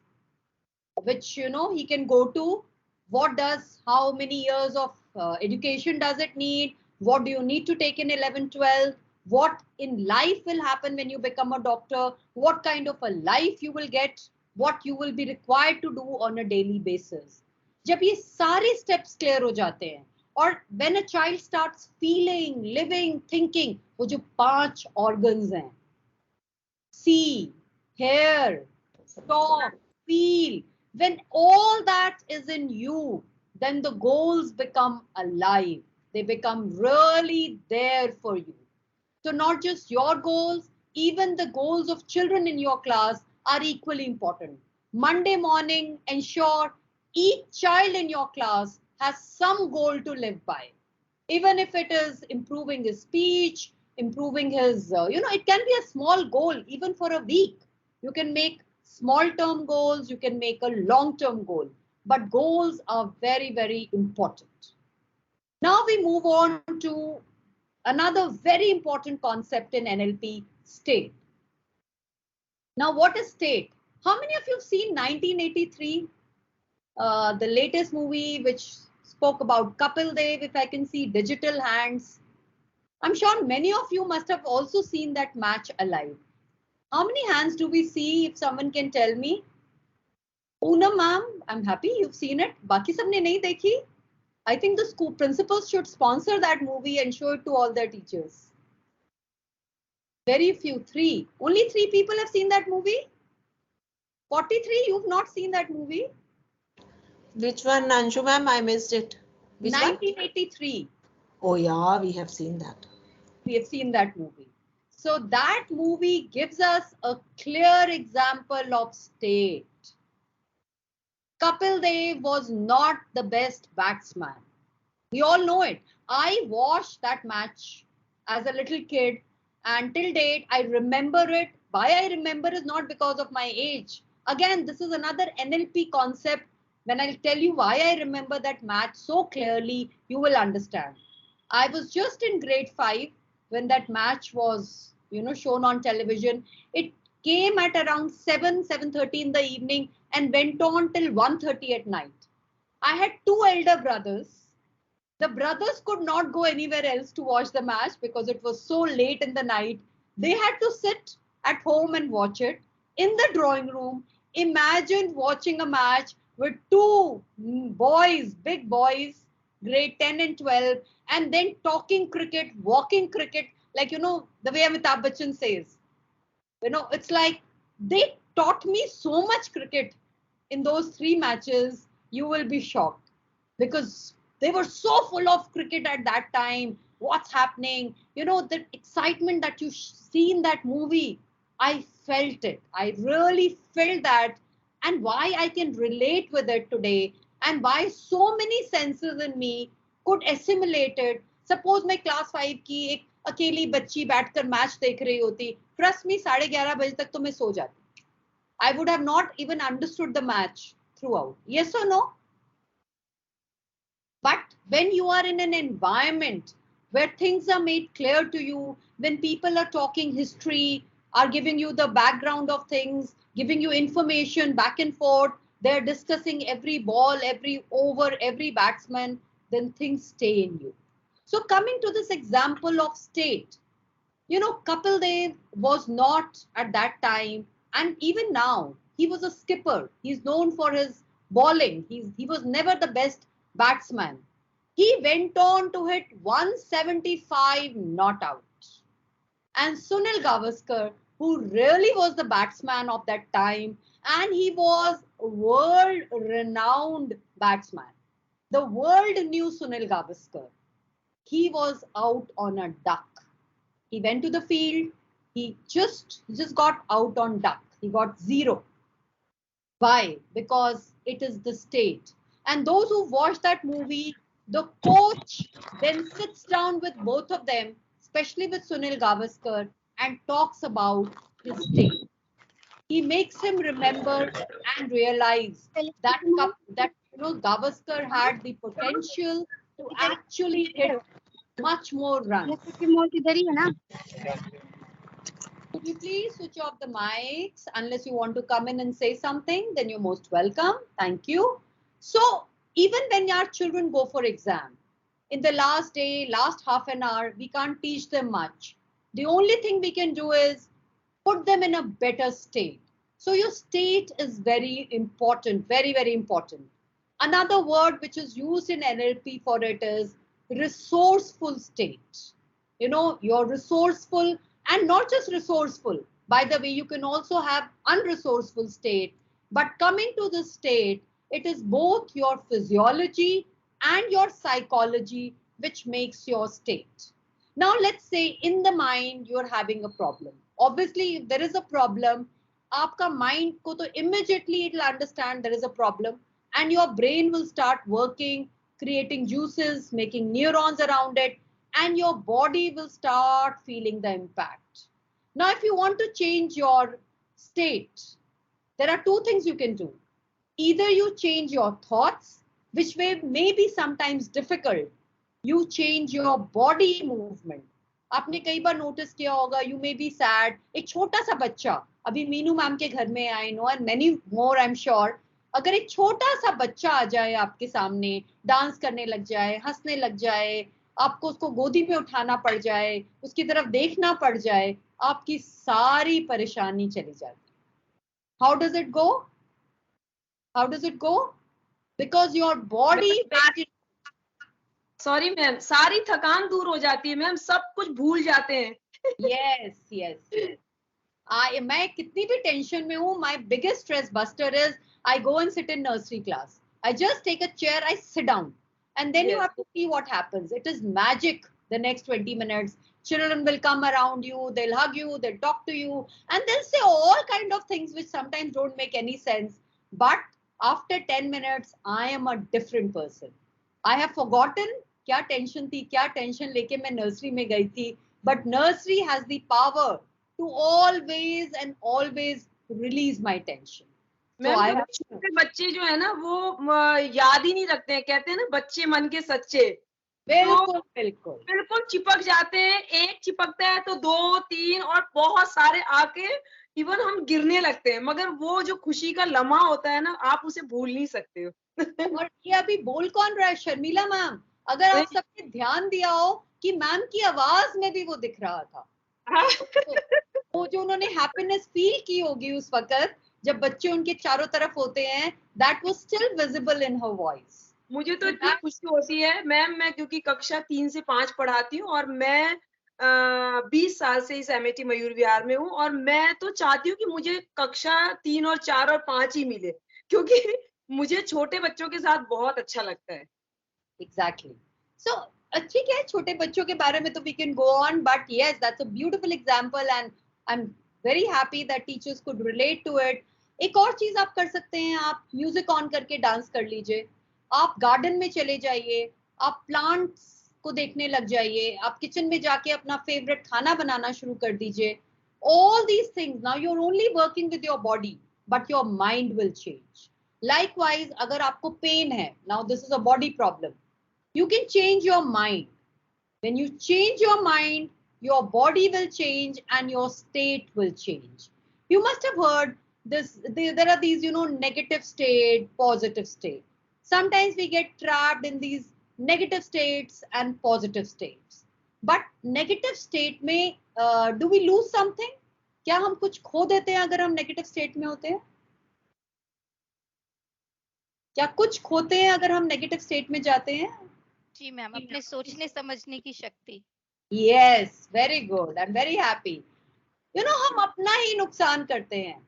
which he can go to, how many years of education does it need, what do you need to take in 11 12, what in life will happen when you become a doctor, what kind of a life you will get, what you will be required to do on a daily basis. जब ये सारे steps clear हो जाते हैं, और when a child starts feeling, living, thinking, वो जो 5 organs हैं, see, hear, talk, feel, when all that is in you, then the goals become alive. They become really there for you. So not just your goals, even the goals of children in your class are equally important. Monday morning, ensure each child in your class has some goal to live by. Even if it is improving his speech, improving his, it can be a small goal, even for a week. You can make small term goals, you can make a long term goal, but goals are very, very important. Now we move on to another very important concept in NLP, state. Now, what is state? How many of you have seen 1983, the latest movie which spoke about Kapil Dev? If I can see digital hands, I'm sure many of you must have also seen that match alive. How many hands do we see, if someone can tell me? Poonam ma'am, I'm happy you've seen it. Baki sabne nahi dekhi? I think the school principals should sponsor that movie and show it to all their teachers. Very few, 3. Only 3 people have seen that movie? 43, you've not seen that movie? Which one, Anshu ma'am? I missed it. Which 1983. One? Oh yeah, we have seen that. We have seen that movie. So that movie gives us a clear example of state. Kapil Dev was not the best batsman. We all know it. I watched that match as a little kid, and till date, I remember it. Why I remember is not because of my age. Again, this is another NLP concept. When I'll tell you why I remember that match so clearly, you will understand. I was just in grade 5 when that match was, shown on television. It came at around 7:30 in the evening and went on till 1:30 at night. I had 2 elder brothers. The brothers could not go anywhere else to watch the match because it was so late in the night. They had to sit at home and watch it in the drawing room. Imagine watching a match with 2 boys, big boys, grade 10 and 12, and then talking cricket, walking cricket, like, the way Amitabh Bachchan says. It's like they taught me so much cricket in those 3 matches, you will be shocked, because they were so full of cricket at that time. What's happening? The excitement that you see in that movie, I felt it. I really felt that, and why I can relate with it today, and why so many senses in me could assimilate it. Suppose मैं class 5 की एक अकेली बच्ची बैठकर match देख रही होती, trust me, 11:30 बजे तक तो मैं सो जाती. I would have not even understood the match throughout. Yes or no? But when you are in an environment where things are made clear to you, when people are talking history, are giving you the background of things, giving you information back and forth, they're discussing every ball, every over, every batsman, then things stay in you. So coming to this example of state, Kapil Dev was not at that time, and even now, he was a skipper. He's known for his bowling. He was never the best batsman. He went on to hit 175 not out. And Sunil Gavaskar, who really was the batsman of that time, and he was a world-renowned batsman. The world knew Sunil Gavaskar. He was out on a duck. He went to the field. He just got out on duck. He got 0. Why? Because it is the state. And those who watch that movie, the coach then sits down with both of them, especially with Sunil Gavaskar, and talks about his state. He makes him remember and realize that Gavaskar had the potential to actually hit much more runs. Could you please switch off the mics? Unless you want to come in and say something, then you're most welcome. Thank you. So even when our children go for exam, in the last day, last half an hour, we can't teach them much. The only thing we can do is put them in a better state. So your state is very important, very, very important. Another word which is used in NLP for it is resourceful state. You know, you're resourceful. And not just resourceful. By the way, you can also have unresourceful state. But coming to the state, it is both your physiology and your psychology which makes your state. Now, let's say in the mind, you're having a problem. Obviously, if there is a problem, आपका mind को तो immediately it will understand there is a problem, and your brain will start working, creating juices, making neurons around it, and your body will start feeling the impact. Now, if you want to change your state, there are 2 things you can do. Either you change your thoughts, which may be sometimes difficult. You change your body movement. आपने कई बार notice किया होगा, you may be sad. एक छोटा सा बच्चा, अभी Meenu ma'am के घर में I know, and many more I'm sure. अगर एक छोटा सा बच्चा आ जाए आपके सामने, डांस करने लग जाए, हंसने लग जाए, आपको उसको गोदी में उठाना पड़ जाए, उसकी तरफ देखना पड़ जाए, आपकी सारी परेशानी चली जाती. How does it go? How does it go? Because your body. Sorry ma'am, सारी थकान दूर हो जाती है मैम, सब कुछ भूल जाते हैं. Yes, yes, yes. मैं कितनी भी टेंशन में हूँ, my biggest stress buster is I go and sit in nursery class. I just take a chair, I sit down, and then you have to see what happens. It is magic. The next 20 minutes, children will come around you, they'll hug you, they'll talk to you, and they'll say all kind of things which sometimes don't make any sense. But after 10 minutes, I am a different person. I have forgotten क्या tension थी, क्या tension लेके मैं nursery में गई थी. But nursery has the power to always and always release my tension. So I have छोटे बच्चे जो है ना वो याद ही नहीं रखते हैं, कहते हैं ना बच्चे मन के सच्चे. बिल्कुल बिल्कुल बिल्कुल चिपक जाते हैं. एक चिपकता है तो 2, 3 और बहुत सारे आके इवन हम गिरने लगते हैं, मगर वो जो खुशी का लम्हा होता है ना, आप उसे भूल नहीं सकते हो. और ये अभी बोल कौन रहा है? शर्मिला मैम. अगर आप सबने ध्यान दिया हो कि मैम की आवाज में भी वो दिख रहा था. वो जो उन्होंने हैप्पीनेस फील की होगी उस वक्त जब बच्चे उनके चारों तरफ होते हैं, that was still visible in her voice. मुझे तो इतनी खुशी होती है मैम, मैं क्योंकि कक्षा 3 से 5 पढ़ाती हूँ और मैं 20 साल से इस एमएटी मयूर विहार में हूँ, और मैं तो चाहती हूँ कि मुझे कक्षा 3 और 4 और 5 ही मिले, क्योंकि मुझे छोटे बच्चों के साथ बहुत अच्छा लगता है. Exactly. So, ठीक है, छोटे बच्चों के बारे में तो we can go on, but yes, that's a beautiful example and I'm very happy that teachers could relate to it. एक और चीज आप कर सकते हैं, आप म्यूजिक ऑन करके डांस कर लीजिए, आप गार्डन में चले जाइए, आप प्लांट्स को देखने लग जाइए, आप किचन में जाके अपना फेवरेट खाना बनाना शुरू कर दीजिए. All these things, now you're only working with your body, but your mind will change. Likewise, अगर आपको पेन है, now this is a body problem, you can change your mind. When you change your mind, your body will change and your state will change. You must have heard this, there are these, negative state, positive state. Sometimes we get trapped in these negative states and positive states. But negative state में do we lose something? क्या हम कुछ खो देते हैं अगर हम negative state में होते हैं? क्या कुछ खोते हैं अगर हम negative state में जाते हैं? जी मैम, अपने सोचने समझने की शक्ति. Yes, very good. I'm very happy. हम अपना ही नुकसान करते हैं.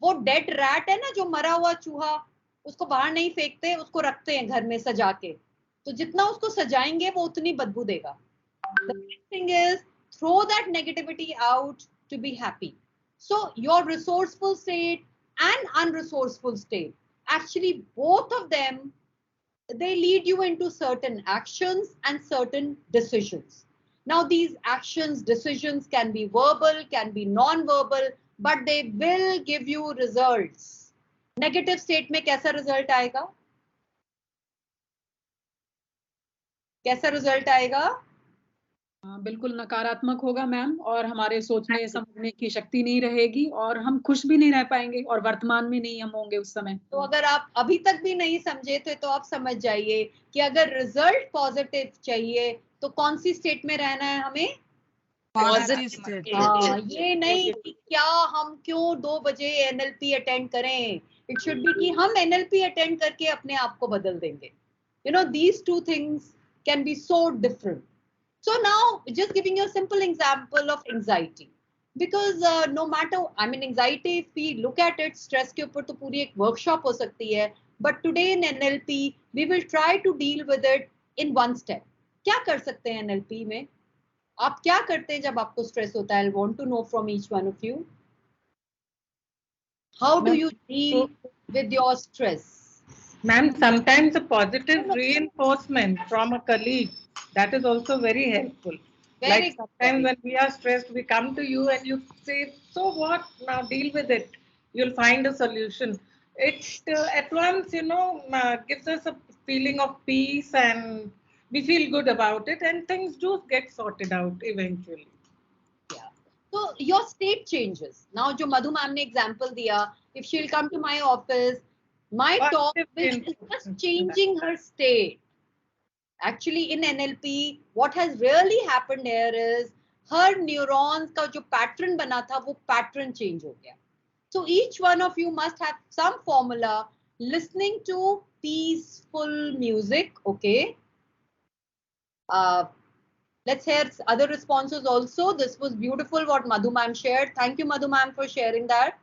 वो डेड रैट है ना, जो मरा हुआ चूहा, उसको बाहर नहीं फेंकते, उसको रखते हैं घर में सजा के. तो जितना उसको सजाएंगे वो उतनी बदबू देगा. The next thing is throw that negativity out to be happy. So your resourceful state and unresourceful state, actually both of them, they lead you into certain actions and certain decisions. Now these actions, decisions can be verbal, can be non-verbal, but they will give you results. Negative state में कैसा result आएगा? कैसा result आएगा? बिल्कुल नकारात्मक होगा ma'am, और हमारे सोचने समझने की शक्ति नहीं रहेगी, और हम खुश भी नहीं रह पाएंगे, और वर्तमान में नहीं हम होंगे उस समय. तो अगर आप अभी तक भी नहीं समझे थे तो आप समझ जाइए कि अगर रिजल्ट पॉजिटिव चाहिए तो कौन सी स्टेट में रहना है हमें? Positive state. हाँ, ये नहीं कि क्या हम क्यों 2 बजे एनएलपी अटेंड करें. इट शुड बी कि हम एनएलपी अटेंड करके अपने आप को बदल देंगे. these two things can be so different. So now, just giving you a simple example of anxiety. Because no matter, anxiety, if we look at it, stress के ऊपर तो पूरी एक workshop हो सकती है. But today in NLP, we will try to deal with it in one step. क्या कर सकते हैं NLP में? आप क्या करते हैं जब आपको stress होता है? I want to know from each one of you. How do you deal with your stress? Ma'am, sometimes a positive reinforcement from a colleague, that is also very helpful. Like sometimes when we are stressed, we come to you and you say, so what, now deal with it. You'll find a solution. It at once, gives us a feeling of peace, and we feel good about it, and things do get sorted out eventually. Yeah. So your state changes. Now, जो मधु ma'am ने example दिया, if she'll come to my office, my talk which is just changing her state. Actually, in NLP, what has really happened here is her neurons का जो pattern बना था, वो pattern change हो गया. So each one of you must have some formula listening to peaceful music. Okay. Let's hear other responses also. This was beautiful what Madhu ma'am shared. Thank you, Madhu ma'am, for sharing that.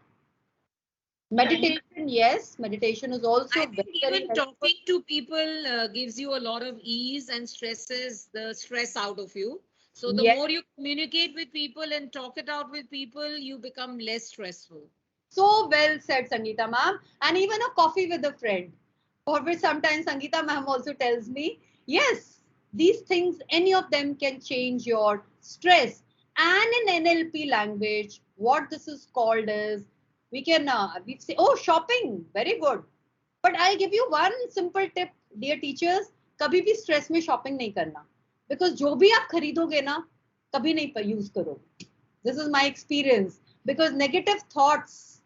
Meditation, yes, meditation is also even talking to people gives you a lot of ease and stresses the stress out of you. So the more you communicate with people and talk it out with people, you become less stressful. So well said, Sangeeta ma'am. And even a coffee with a friend, for which sometimes Sangeeta ma'am also tells me, yes, these things, any of them can change your stress. And in NLP language, what this is called is, we can we say, oh, shopping, very good. But I'll give you one simple tip, dear teachers, कभी भी stress में shopping नहीं करना, because जो भी आप खरीदोगे ना, कभी नहीं use करोगे. This is my experience, because negative thoughts,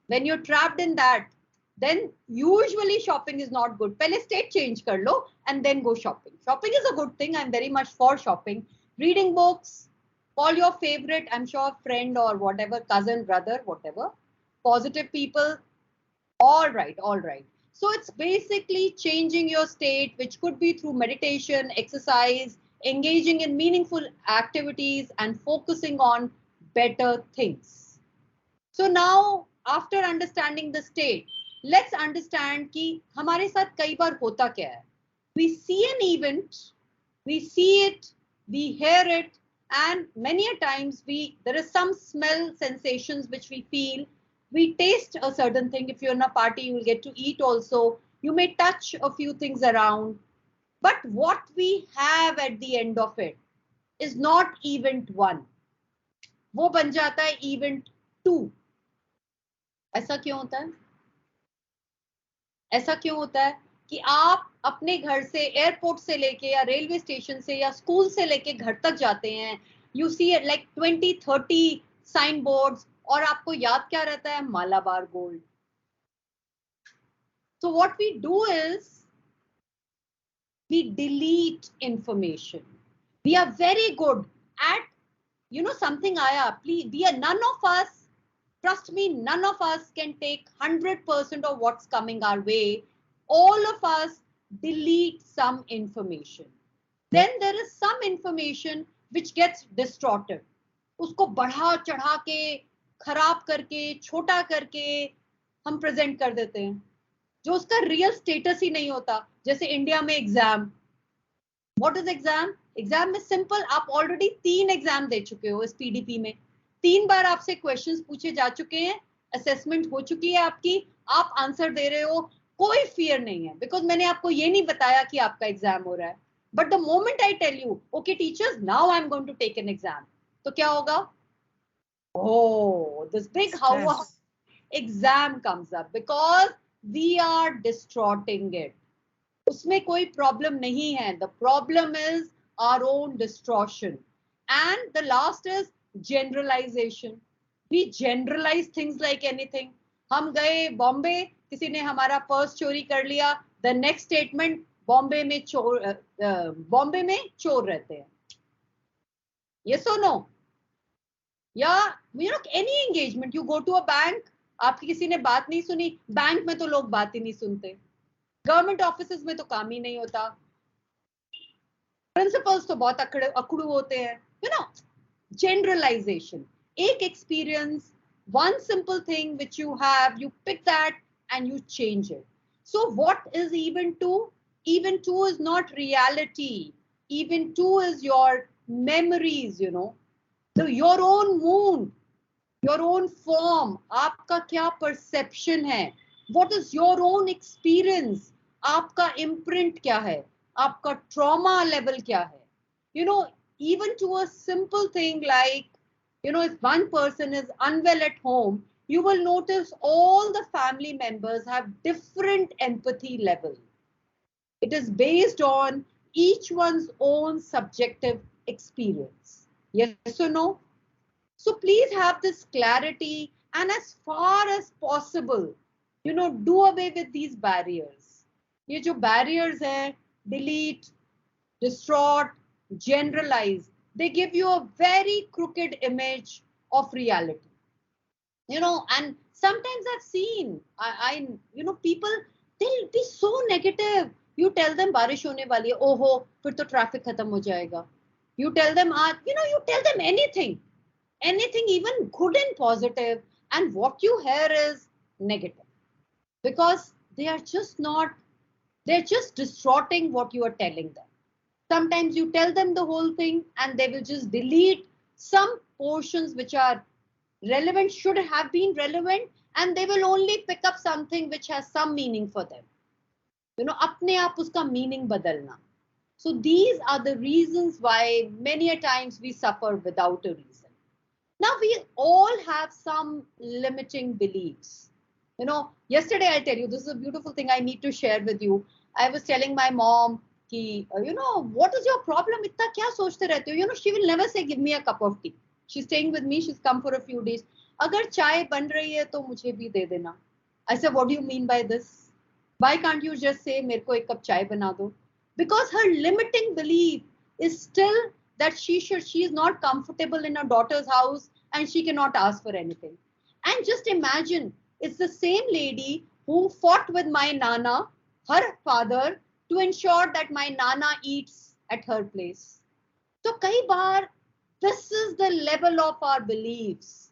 when you're trapped in that, then usually shopping is not good. पहले state change कर लो and then go shopping. Shopping is a good thing. I'm very much for shopping. Reading books, call your favorite, I'm sure, friend or whatever, cousin, brother, whatever. Positive people. All right, all right. So it's basically changing your state, which could be through meditation, exercise, engaging in meaningful activities, and focusing on better things. So now, after understanding the state, let's understand कि हमारे साथ कई बार होता क्या है. We see an event, we see it, we hear it, and many a times there is some smell sensations which we feel. We taste a certain thing. If you're in a party, you will get to eat also. You may touch a few things around. But what we have at the end of it is not event 1. वो बन जाता है event 2. ऐसा क्यों होता है? ऐसा क्यों होता है कि आप अपने घर से, एयरपोर्ट से लेके या रेलवे स्टेशन से या स्कूल से लेके घर तक जाते हैं, you see it like 20-30 sign boards, और आपको याद क्या रहता है? Malabar Gold. So what we do is we delete information. We are very good at, something aaya, please, none of us, trust me, none of us can take 100% of what's coming our way. All of us delete some information. Then there is some information which gets distorted. उसको बढ़ा चढ़ा के, खराब करके, छोटा करके हम present कर देते हैं, जो उसका रियल स्टेटस ही नहीं होता। जैसे इंडिया में exam, what is exam? Exam में सिंपल, आप ऑलरेडी 3 एग्जाम दे चुके हो इस पीडीपी में, 3 बार आपसे क्वेश्चंस पूछे जा चुके हैं, असेसमेंट हो चुकी है आपकी, आप आंसर दे रहे हो, कोई फियर नहीं है, बिकॉज मैंने आपको ये नहीं बताया कि आपका एग्जाम हो रहा है। But the moment I tell you, okay teachers, now I am going to take an exam, तो क्या होगा? Oh, this big how exam comes up because we are distorting it. उसमें कोई problem नहीं है. The problem is our own distortion. And the last is generalization. We generalize things like anything. हम गए बॉम्बे, किसी ने हमारा पर्स चोरी कर लिया, the next statement, बॉम्बे में चोर रहते हैं. Yes or no? या any engagement, you go to a bank, आपकी किसी ने बात नहीं सुनी, बैंक में तो लोग बात ही नहीं सुनते, गवर्नमेंट ऑफिसेज में तो काम ही नहीं होता, प्रिंसिपल्स तो बहुत अकड़ू होते हैं, जनरलाइजेशन. एक experience, one simple thing which you have, you pick that and you change it. So what is even two? Even 2 is not reality. Even 2 is your memories, So your own moon, your own form, आपका क्या perception है, what is your own experience, आपका imprint क्या है, आपका trauma level क्या है. Even to a simple thing like, if one person is unwell at home, you will notice all the family members have different empathy level. It is based on each one's own subjective experience. Yes or no? So please have this clarity, and as far as possible, do away with these barriers. ये जो barriers हैं, delete, distort, generalize, they give you a very crooked image of reality. And sometimes I've seen, people, they'll be so negative. You tell them बारिश होने वाली है, ओहो फिर तो ट्रैफिक खत्म हो जाएगा. You tell them आज, you tell them anything, even good and positive, and what you hear is negative, because they're just distorting what you are telling them. Sometimes you tell them the whole thing and they will just delete some portions which are relevant, should have been relevant, and they will only pick up something which has some meaning for them. अपने आप उसका meaning बदलना. So these are the reasons why many a times we suffer without a reason. Now we all have some limiting beliefs. Yesterday I'll tell you, this is a beautiful thing I need to share with you. I was telling my mom, what is your problem? Itna kya sochte rehte ho? She will never say, give me a cup of tea. She's staying with me. She's come for a few days. Agar chai ban rahi hai, to mujhe bhi de dena. I said, what do you mean by this? Why can't you just say, mere ko ek cup chai bana do? Because her limiting belief is still that she is not comfortable in her daughter's house and she cannot ask for anything. And just imagine, it's the same lady who fought with my Nana, her father, to ensure that my Nana eats at her place. So kai baar, this is the level of our beliefs.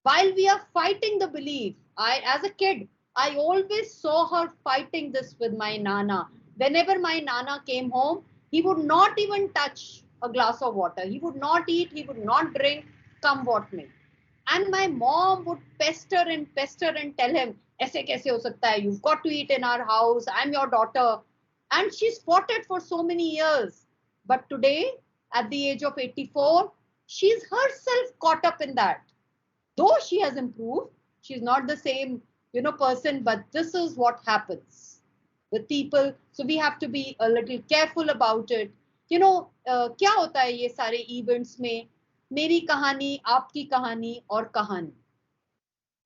While we are fighting the belief, as a kid, I always saw her fighting this with my Nana. Whenever my Nana came home, he would not even touch a glass of water. He would not eat, he would not drink, come what may. And my mom would pester and tell him, "Aise kaise ho sakta hai? You've got to eat in our house. I'm your daughter." And she's fought it for so many years. But today, at the age of 84, she's herself caught up in that. Though she has improved, she's not the same, person, but this is what happens with people. So we have to be a little careful about it. क्या होता है ये सारे events में? मेरी कहानी, आपकी कहानी और कहानी.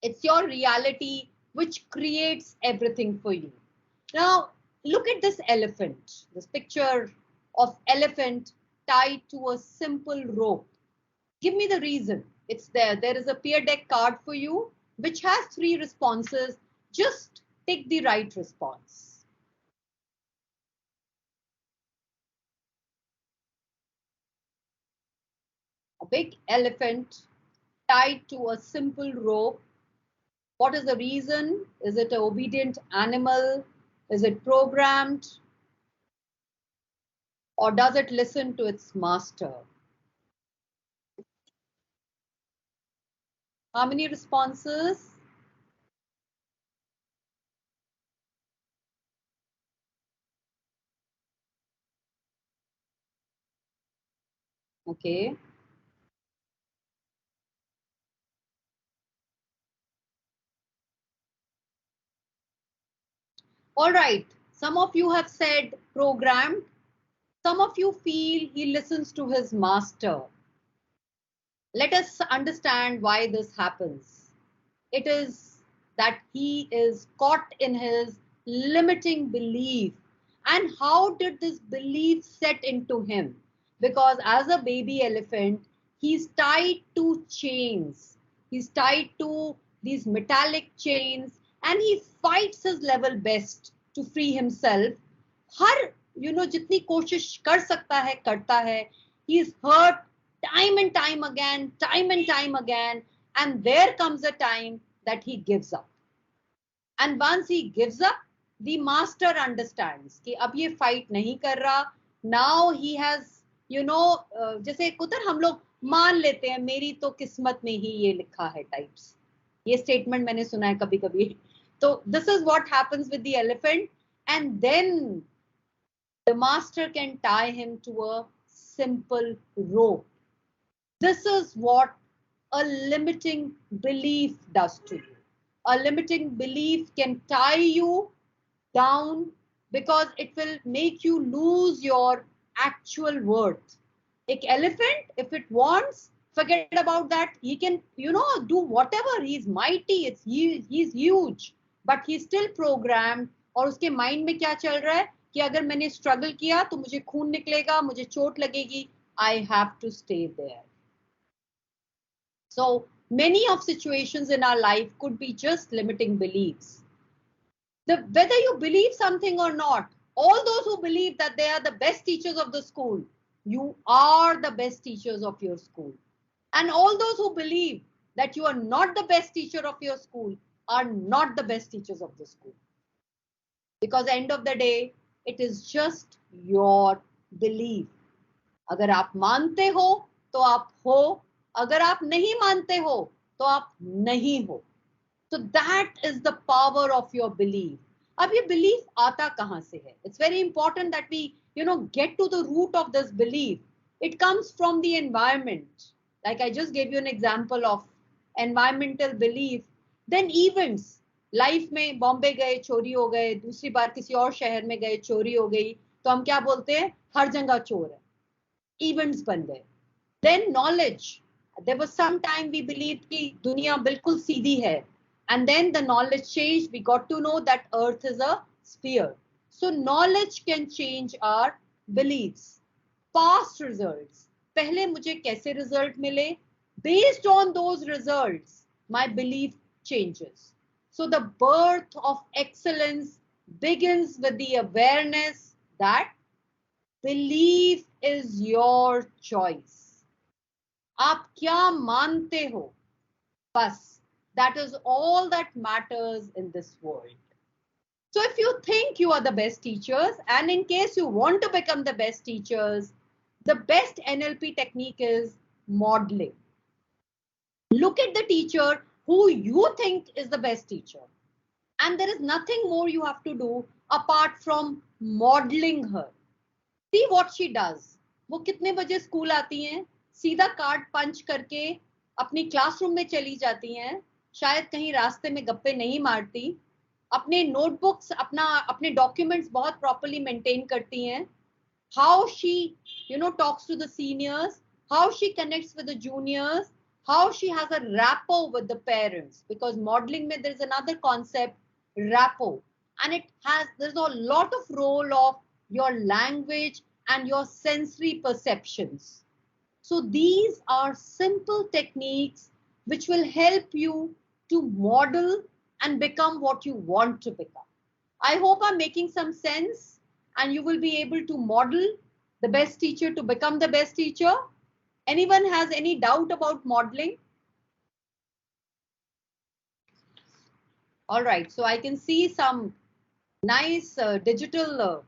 It's your reality which creates everything for you. Now, look at this elephant, this picture of elephant tied to a simple rope. Give me the reason. It's there. There is a peer deck card for you, which has 3 responses. Just take the right response. A big elephant tied to a simple rope. What is the reason? Is it an obedient animal? Is it programmed? Or does it listen to its master? How many responses? Okay. All right. Some of you have said programmed. Some of you feel he listens to his master. Let us understand why this happens. It is that he is caught in his limiting belief. And how did this belief set into him? Because as a baby elephant, he's tied to chains. He's tied to these metallic chains and he fights his level best to free himself. हर जितनी कोशिश कर सकता है करता है. He is hurt time and time again, and there comes a time that he gives up. And once he gives up, the master understands कि अब ये fight नहीं कर रहा. Now he has, जैसे कुतर हम लोग मान लेते हैं मेरी तो किस्मत में ही ये लिखा है types. ये statement मैंने सुना है कभी कभी. So this is what happens with the elephant, and then the master can tie him to a simple rope. This is what a limiting belief does to you. A limiting belief can tie you down because it will make you lose your actual worth. An elephant, if it wants, forget about that. He can, do whatever. He's mighty. He's huge, but he's still programmed. और उसके mind में क्या चल रहा है कि अगर मैंने स्ट्रगल किया तो मुझे खून निकलेगा, मुझे चोट लगेगी. I have to stay there. So many of situations in our life could be just limiting beliefs. Whether you believe something or not, all those who believe that they are the best teachers of the school, you are the best teachers of your school. And all those who believe that you are not the best teacher of your school are not the best teachers of the school. Because at the end of the day, it is just your belief. अगर आप मानते हो तो आप हो, अगर आप नहीं मानते हो तो आप नहीं हो. So that is the power of your belief. अब ये belief आता कहाँ से है? It's very important that we, get to the root of this belief. It comes from the environment. Like I just gave you an example of environmental belief. Then events. Life में बॉम्बे गए चोरी हो गए, दूसरी बार किसी और शहर में गए चोरी हो गई, तो हम क्या बोलते हैं? हर जगह चोर है. Events बन गए. Then knowledge. There was some time we believed कि दुनिया बिल्कुल सीधी है. And then the knowledge changed. We got to know that earth is a sphere. So knowledge can change our beliefs. Past results. पहले मुझे कैसे result मिले? Based on those results, my belief changes. So the birth of excellence begins with the awareness that belief is your choice. आप क्या मानते हो? बस. That is all that matters in this world. So if you think you are the best teachers, and in case you want to become the best teachers, the best NLP technique is modeling. Look at the teacher who you think is the best teacher. And there is nothing more you have to do apart from modeling her. See what she does. वो कितने बजे school आती हैं, सीधा card पंच करके अपनी classroom में चली जाती हैं, शायद कहीं रास्ते में गप्पे नहीं मारती, अपने नोटबुक्स अपने डॉक्यूमेंट्स बहुत प्रॉपर्ली मेंटेन करती हैं. How she talks to the seniors, how she connects with the juniors, how she has a rapport with the parents, because modeling में there is another concept, rapport, and there's a lot of role of your language and your sensory perceptions. So these are simple techniques which will help you to model and become what you want to become. I hope I'm making some sense and you will be able to model the best teacher to become the best teacher. Anyone has any doubt about modeling? All right, so I can see some nice digital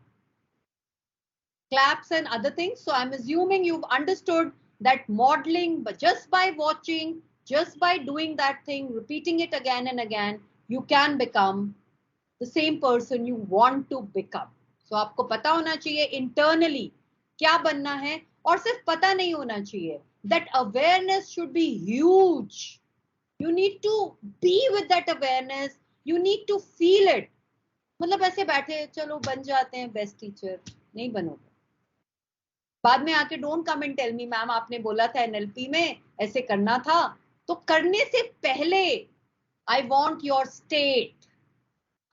claps and other things. So I'm assuming you've understood that modeling, but just by watching, just by doing that thing, repeating it again and again, you can become the same person you want to become. So आपको पता होना चाहिए internally क्या बनना है, और सिर्फ पता नहीं होना चाहिए. That awareness should be huge. You need to be with that awareness. You need to feel it. मतलब ऐसे बैठे चलो बन जाते हैं बेस्ट टीचर, नहीं बनोगे. बाद में आके don't come and tell me ma'am आपने बोला था एनएलपी में ऐसे करना था. तो करने से पहले आई वांट योर स्टेट.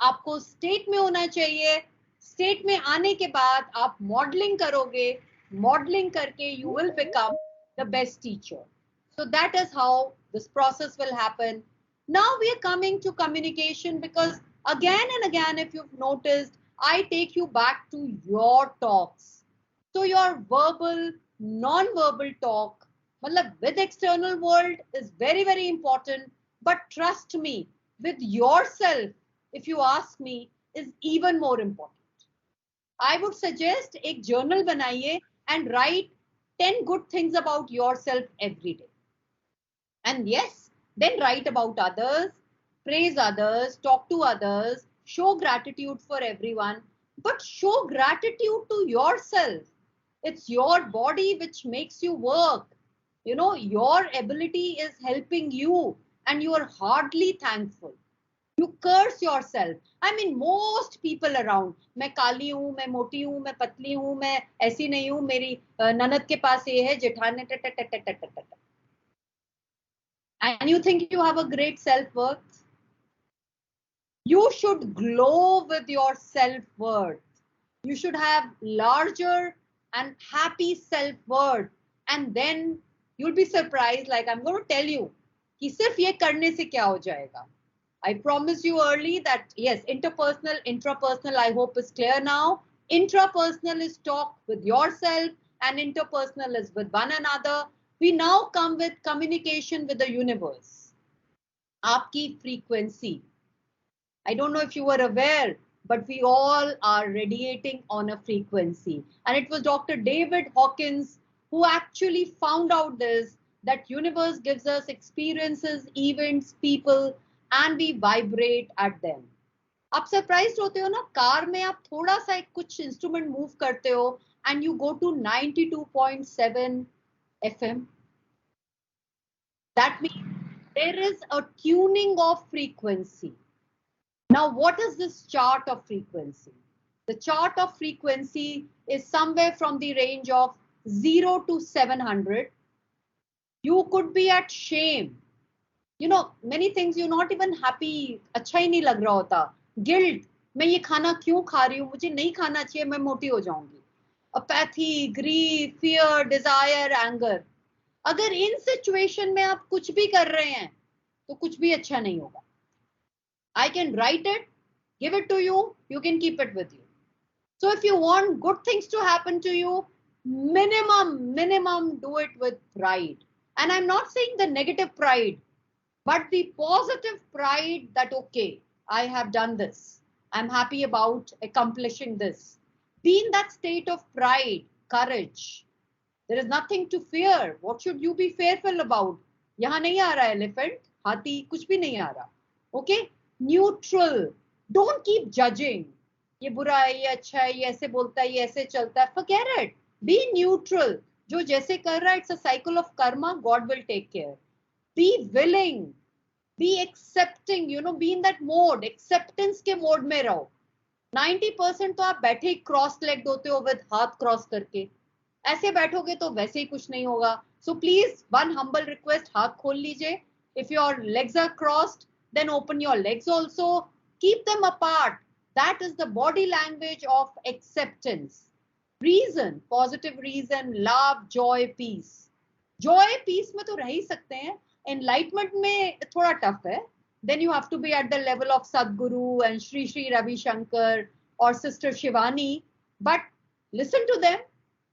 आपको स्टेट में होना चाहिए. स्टेट में आने के बाद आप मॉडलिंग करोगे. मॉडलिंग करके you will become the best teacher. So that is how this process will happen. Now we are coming to communication, because again and again, if you've noticed, I take you back to your talks. So your verbal, non-verbal talk, with external world is very, very important. But trust me, with yourself, if you ask me, is even more important. I would suggest a journal बनाइए and write 10 good things about yourself every day. And yes, then write about others, praise others, talk to others, show gratitude for everyone, but show gratitude to yourself. It's your body which makes you work. You know, your ability is helping you and you are hardly thankful. You curse yourself. I mean, most people around. मैं काली हूँ, मैं मोटी हूँ, मैं पतली हूँ, मैं ऐसी नहीं हूँ, मेरी ननद के पास ये है, जेठान ने and you think you have a great self-worth. You should glow with your self-worth. You should have larger and happy self-worth, and then you'll be surprised. Like I'm going to tell you कि सिर्फ ये करने से क्या हो जाएगा. I promised you early that yes, interpersonal, intrapersonal, I hope is clear now. Intrapersonal is talk with yourself and interpersonal is with one another. We now come with communication with the universe. Aapki frequency. I don't know if you were aware, but we all are radiating on a frequency. And it was Dr. David Hawkins who actually found out this, that universe gives us experiences, events, people, and we vibrate at them. आप surprise होते हो ना, car में आप थोड़ा सा कुछ instrument move करते हो and you go to 92.7 FM. That means there is a tuning of frequency. Now, what is this chart of frequency? The chart of frequency is somewhere from the range of 0 to 700. You could be at shame. You know, many things you're not even happy. अच्छा ही नहीं लग रहा होता. Guilt. मैं ये खाना क्यों खा रही हूँ? मुझे नहीं खाना चाहिए, मैं मोटी हो जाऊंगी. Apathy, grief, fear, desire, anger. अगर इन सिचुएशन में आप कुछ भी कर रहे हैं तो कुछ भी अच्छा नहीं होगा. I can write it, give it to you, you can keep it with you. So if you want good things to happen to you, minimum do it with pride. And I'm not saying the negative pride, but the positive pride that, okay, I have done this. I'm happy about accomplishing this. Be in that state of pride, courage. There is nothing to fear. What should you be fearful about? यहाँ नहीं आ रहा elephant, हाथी, कुछ भी नहीं आ रहा. Okay? Neutral. Don't keep judging. ये बुरा है, ये अच्छा है, ये ऐसे बोलता है, ये ऐसे चलता है. Forget it. Be neutral. जो जैसे कर रहा है, it's a cycle of karma. God will take care. Be willing. Be accepting. You know, be in that mode. Acceptance के mode में रहो. 90% तो आप बैठे ही cross legged होते हो with हाथ cross करके. ऐसे बैठोगे तो वैसे ही कुछ नहीं होगा. So please, one humble request, हाथ खोल लीजिए. If your legs are crossed, then open your legs also. Keep them apart. That is the body language of acceptance. Reason, positive reason, love, joy, peace. Joy, peace में तो रह ही सकते हैं. Enlightenment में थोड़ा tough है. Then you have to be at the level of Sadhguru and Sri Sri Ravi Shankar or Sister Shivani. But listen to them.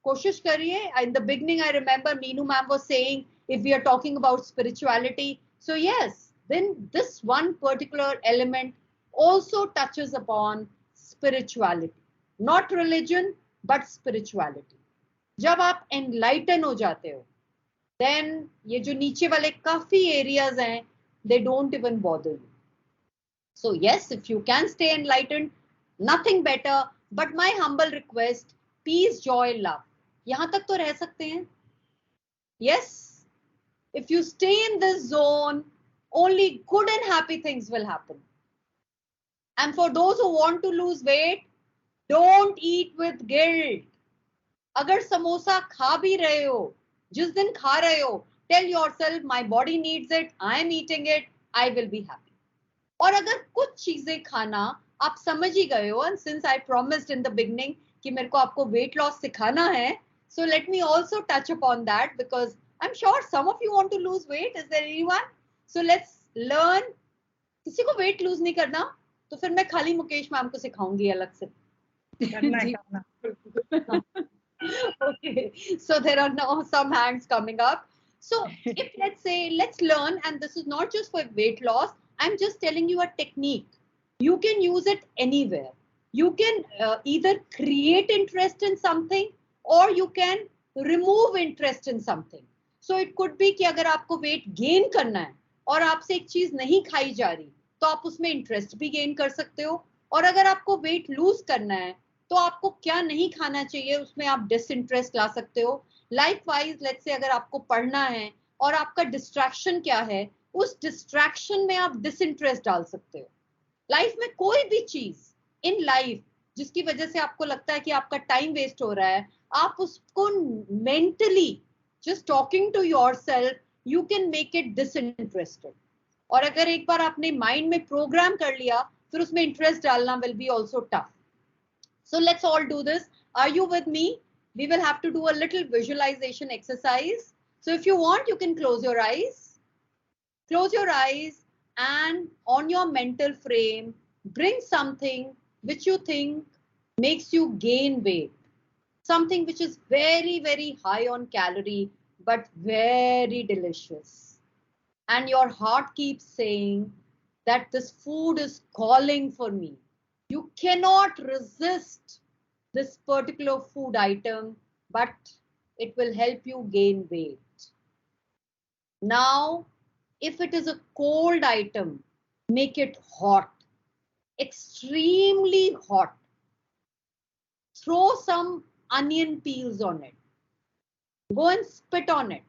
कोशिश करिए. In the beginning, I remember Meenu ma'am was saying, if we are talking about spirituality, so yes, then this one particular element also touches upon spirituality. Not religion, but spirituality. जब आप enlighten हो जाते हो, then ये जो नीचे वाले काफी areas हैं, they don't even bother you. So yes, if you can stay enlightened, nothing better. But my humble request, peace, joy, love. यहाँ तक तो रह सकते हैं. Yes, if you stay in this zone, only good and happy things will happen. And for those who want to lose weight, don't eat with guilt. अगर समोसा खा भी रहे हो, जिस दिन खा रहे हो, tell yourself, my body needs it, I am eating it, I will be happy. और अगर कुछ चीजें खाना आप समझ ही गए हो, and since I promised in the beginning कि मेरे को आपको weight loss सिखाना है, so let me also touch upon that, because I'm sure some of you want to lose weight. Is there anyone? So let's learn. किसी को weight lose नहीं करना, तो फिर मैं खाली मुकेश मैम को सिखाऊंगी अलग से. Okay, so there are now some hands coming up. So if let's say, let's learn, and this is not just for weight loss, I'm just telling you a technique. You can use it anywhere. You can either create interest in something or you can remove interest in something. So it could be कि अगर आपको weight gain करना है और आपसे एक चीज नहीं खाई जा रही, तो आप उसमें interest भी gain कर सकते हो. और अगर आपको weight lose करना है, तो आपको क्या नहीं खाना चाहिए, उसमें आप disinterest ला सकते हो. Likewise, let's say अगर आपको पढ़ना है और आपका distraction क्या है, उस distraction में आप disinterest डाल सकते हो. लाइफ में कोई भी चीज इन लाइफ जिसकी वजह से आपको लगता है कि आपका टाइम वेस्ट हो रहा है, आप उसको mentally just talking to yourself, you can make it disinterested. और अगर एक बार आपने माइंड में प्रोग्राम कर लिया, फिर उसमें इंटरेस्ट डालना will be also tough. So let's all do this. Are you with me? We will have to do a little visualization exercise. So if you want, you can close your eyes. Close your eyes and on your mental frame, bring something which you think makes you gain weight. Something which is very, very high on calorie, but very delicious. And your heart keeps saying that this food is calling for me. You cannot resist this particular food item, but it will help you gain weight. Now, if it is a cold item, make it hot, extremely hot. Throw some onion peels on it. Go and spit on it.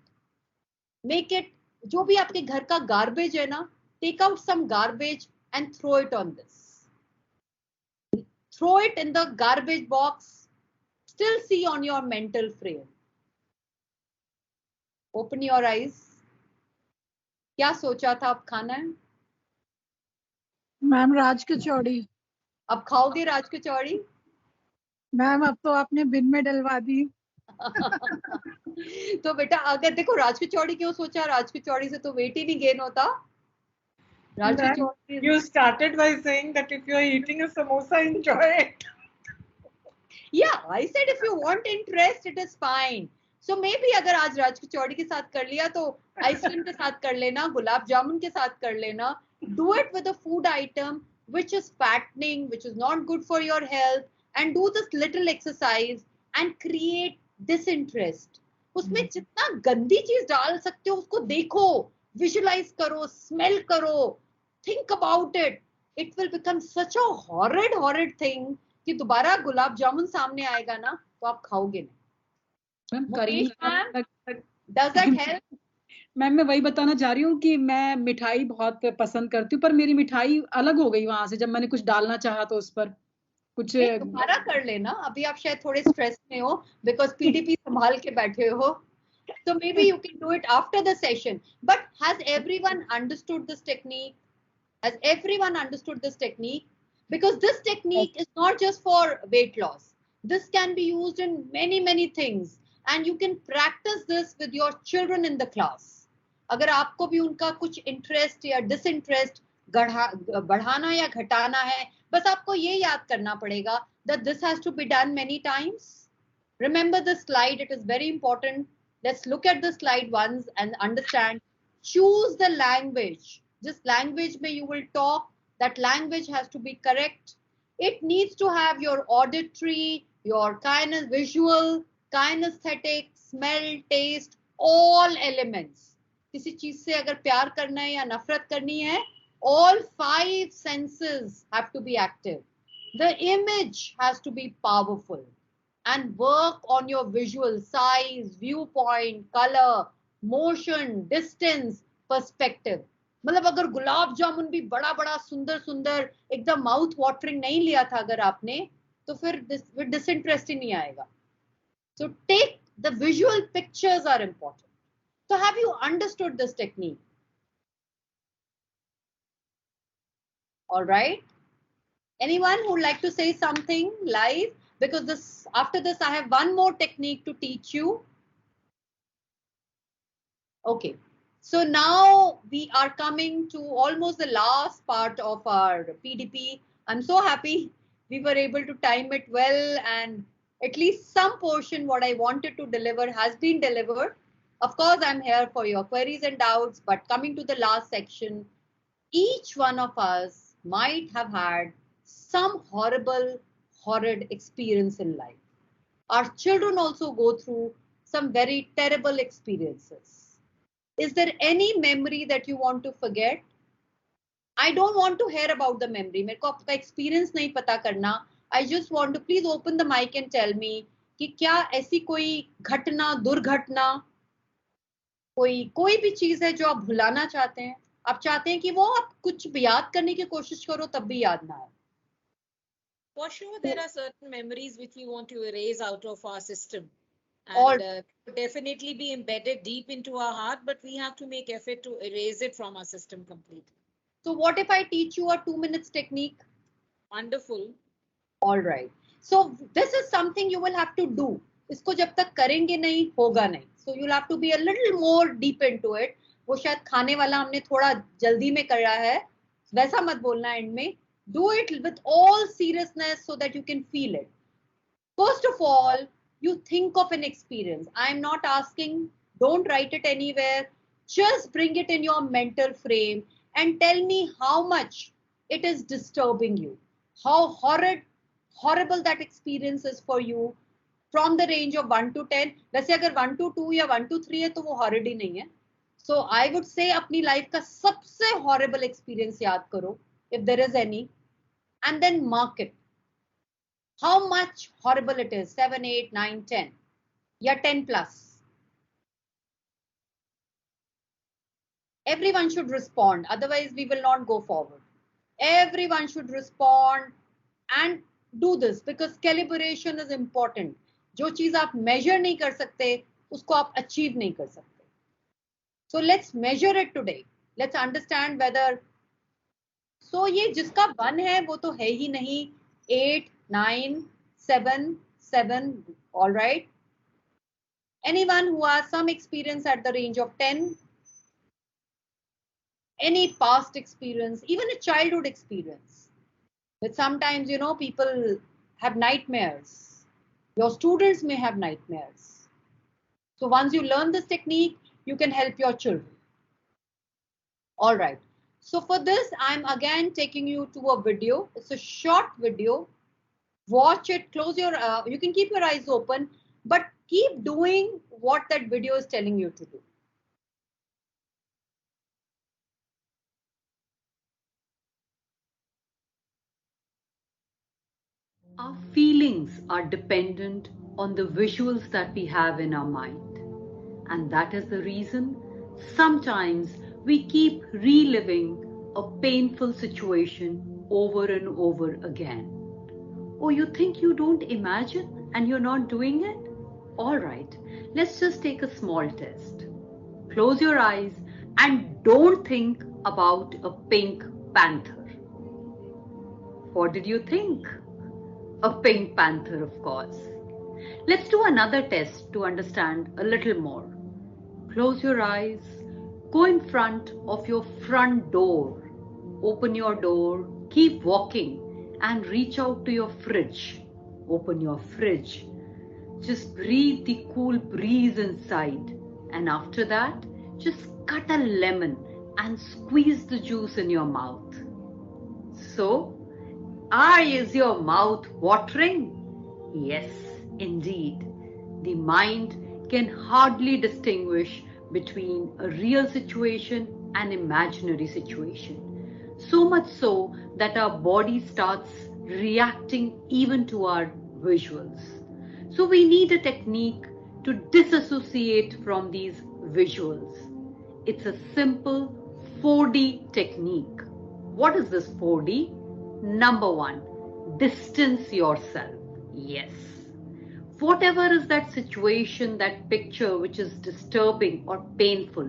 Make it, जो भी आपके घर का garbage है ना, take out some garbage and throw it on this. Throw it in the garbage box. Still see on your mental frame. Open your eyes. क्या सोचा था अब खाना है? मैम राज कचौड़ी. अब खाओगे राज कचौड़ी? मैम अब तो आपने बिन में डलवा दी. तो बेटा अगर देखो, राज कचौड़ी क्यों सोचा? राज कचौड़ी से तो वेट ही नहीं गेन होता. राज कचौड़ी. You started by saying that if you are eating a samosa, enjoy it. Yeah, I said if you want interest, it is fine. So maybe अगर आज राज कचौड़ी के साथ कर लिया, तो आइसक्रीम के साथ कर लेना, गुलाब जामुन के साथ कर लेना. Do it with a food item which is fattening, which is not good for your health, and do this little exercise and create disinterest. उसमें जितना गंदी चीज डाल सकते हो उसको देखो, visualize करो, smell करो, think about it. It will become such a horrid thing कि दोबारा गुलाब जामुन सामने आएगा ना, तो आप खाओगे नहीं. Does that help? मैम मैं वही बताना चाह रही हूँ कि मैं मिठाई बहुत पसंद करती हूँ, पर मेरी मिठाई अलग हो गई वहां से जब मैंने कुछ डालना चाहा तो उस पर कुछ. दोबारा कर लेना. अभी आप शायद थोड़े स्ट्रेस में हो बिकॉज पीडीपी संभाल के बैठे हो. So maybe you can do it after the session. But has everyone understood this technique? Has everyone understood this technique? Because this technique is not just for weight loss. This can be used in many things. And you can practice this with your children in the class. अगर आपको भी उनका कुछ interest या disinterest बढ़ाना या घटाना है, बस आपको ये याद करना पड़ेगा that this has to be done many times, Remember the slide, it is very important. Let's look at the slide once and understand. Choose the language. This language may you will talk, that language has to be correct. It needs to have your auditory, your visual, kinesthetic, smell, taste, all elements. किसी चीज से अगर प्यार करना है या नफरत करनी है, all 5 senses have to be active. The image has to be powerful and work on your visual size, viewpoint, color, motion, distance, perspective. मतलब अगर गुलाब जामुन भी बड़ा बड़ा सुंदर सुंदर एकदम माउथ वाटरिंग नहीं लिया था अगर आपने, तो फिर डिसइंटरेस्टिंग नहीं आएगा. So take the visual pictures are important. So have you understood this technique? All right. Anyone who would like to say something live? Because after this, I have one more technique to teach you. Okay. So now we are coming to almost the last part of our PDP. I'm so happy we were able to time it well, and at least some portion what I wanted to deliver has been delivered. Of course, I'm here for your queries and doubts, but coming to the last section, each one of us might have had some horrid experience in life. Our children also go through some very terrible experiences. Is there any memory that you want to forget? I don't want to hear about the memory. मेरे को आपका experience नहीं पता करना. I just want to please open the mic and tell me कि क्या ऐसी कोई घटना, दुर्घटना, कोई भी चीज है जो आप भुलाना चाहते हैं. आप चाहते हैं कि वो आप कुछ याद करने की कोशिश करो तब भी याद ना आए. For sure, there are certain memories which we want to erase out of our system. And definitely be embedded deep into our heart, but we have to make effort to erase it from our system completely. So what if I teach you a 2 minutes technique? Wonderful. All right. So this is something you will have to do. इसको जब तक करेंगे नहीं होगा नहीं. So you'll have to be a little more deep into it. वो शायद खाने वाला हमने थोड़ा जल्दी में कर रहा है, वैसा मत बोलना एंड में. Do it with all seriousness so that you can feel it. First of all, you think of an experience. I'm not asking, don't write it anywhere. Just bring it in your mental frame and tell me how much it is disturbing you. How horrible that experience is for you from the range of 1 to 10. वैसे अगर 1 to 2 या 1 to 3 है तो वो horrid ही नहीं है. So I would say अपनी life का सबसे horrible experience याद करो, if there is any, and then mark it. How much horrible it is, 7, 8, 9, 10, या 10 plus. Everyone should respond, otherwise we will not go forward. Everyone should respond and do this because calibration is important. जो चीज आप measure नहीं कर सकते, उसको आप achieve नहीं कर सकते. So let's measure it today. Let's understand whether. So ये जिसका 1 है वो तो है ही नहीं. 8, 9, 7, 7. All right. Anyone who has some experience at the range of 10? Any past experience, even a childhood experience. But sometimes, you know, people have nightmares. Your students may have nightmares. So once you learn this technique, you can help your children. All right. So for this, I'm again taking you to a video. It's a short video. Watch it, close your, you can keep your eyes open, but keep doing what that video is telling you to do. Our feelings are dependent on the visuals that we have in our mind. And that is the reason sometimes we keep reliving a painful situation over and over again. Oh, you think you don't imagine and you're not doing it? All right, let's just take a small test. Close your eyes and don't think about a pink panther. What did you think? A pink panther, of course. Let's do another test to understand a little more. Close your eyes. Go in front of your front door. Open your door. Keep walking and reach out to your fridge. Open your fridge. Just breathe the cool breeze inside, and after that, just cut a lemon and squeeze the juice in your mouth. So, is your mouth watering? Yes, indeed. The mind can hardly distinguish between a real situation and imaginary situation. So much so that our body starts reacting even to our visuals. So we need a technique to disassociate from these visuals. It's a simple 4D technique. What is this 4D? Number 1, distance yourself. Yes. Whatever is that situation, that picture which is disturbing or painful,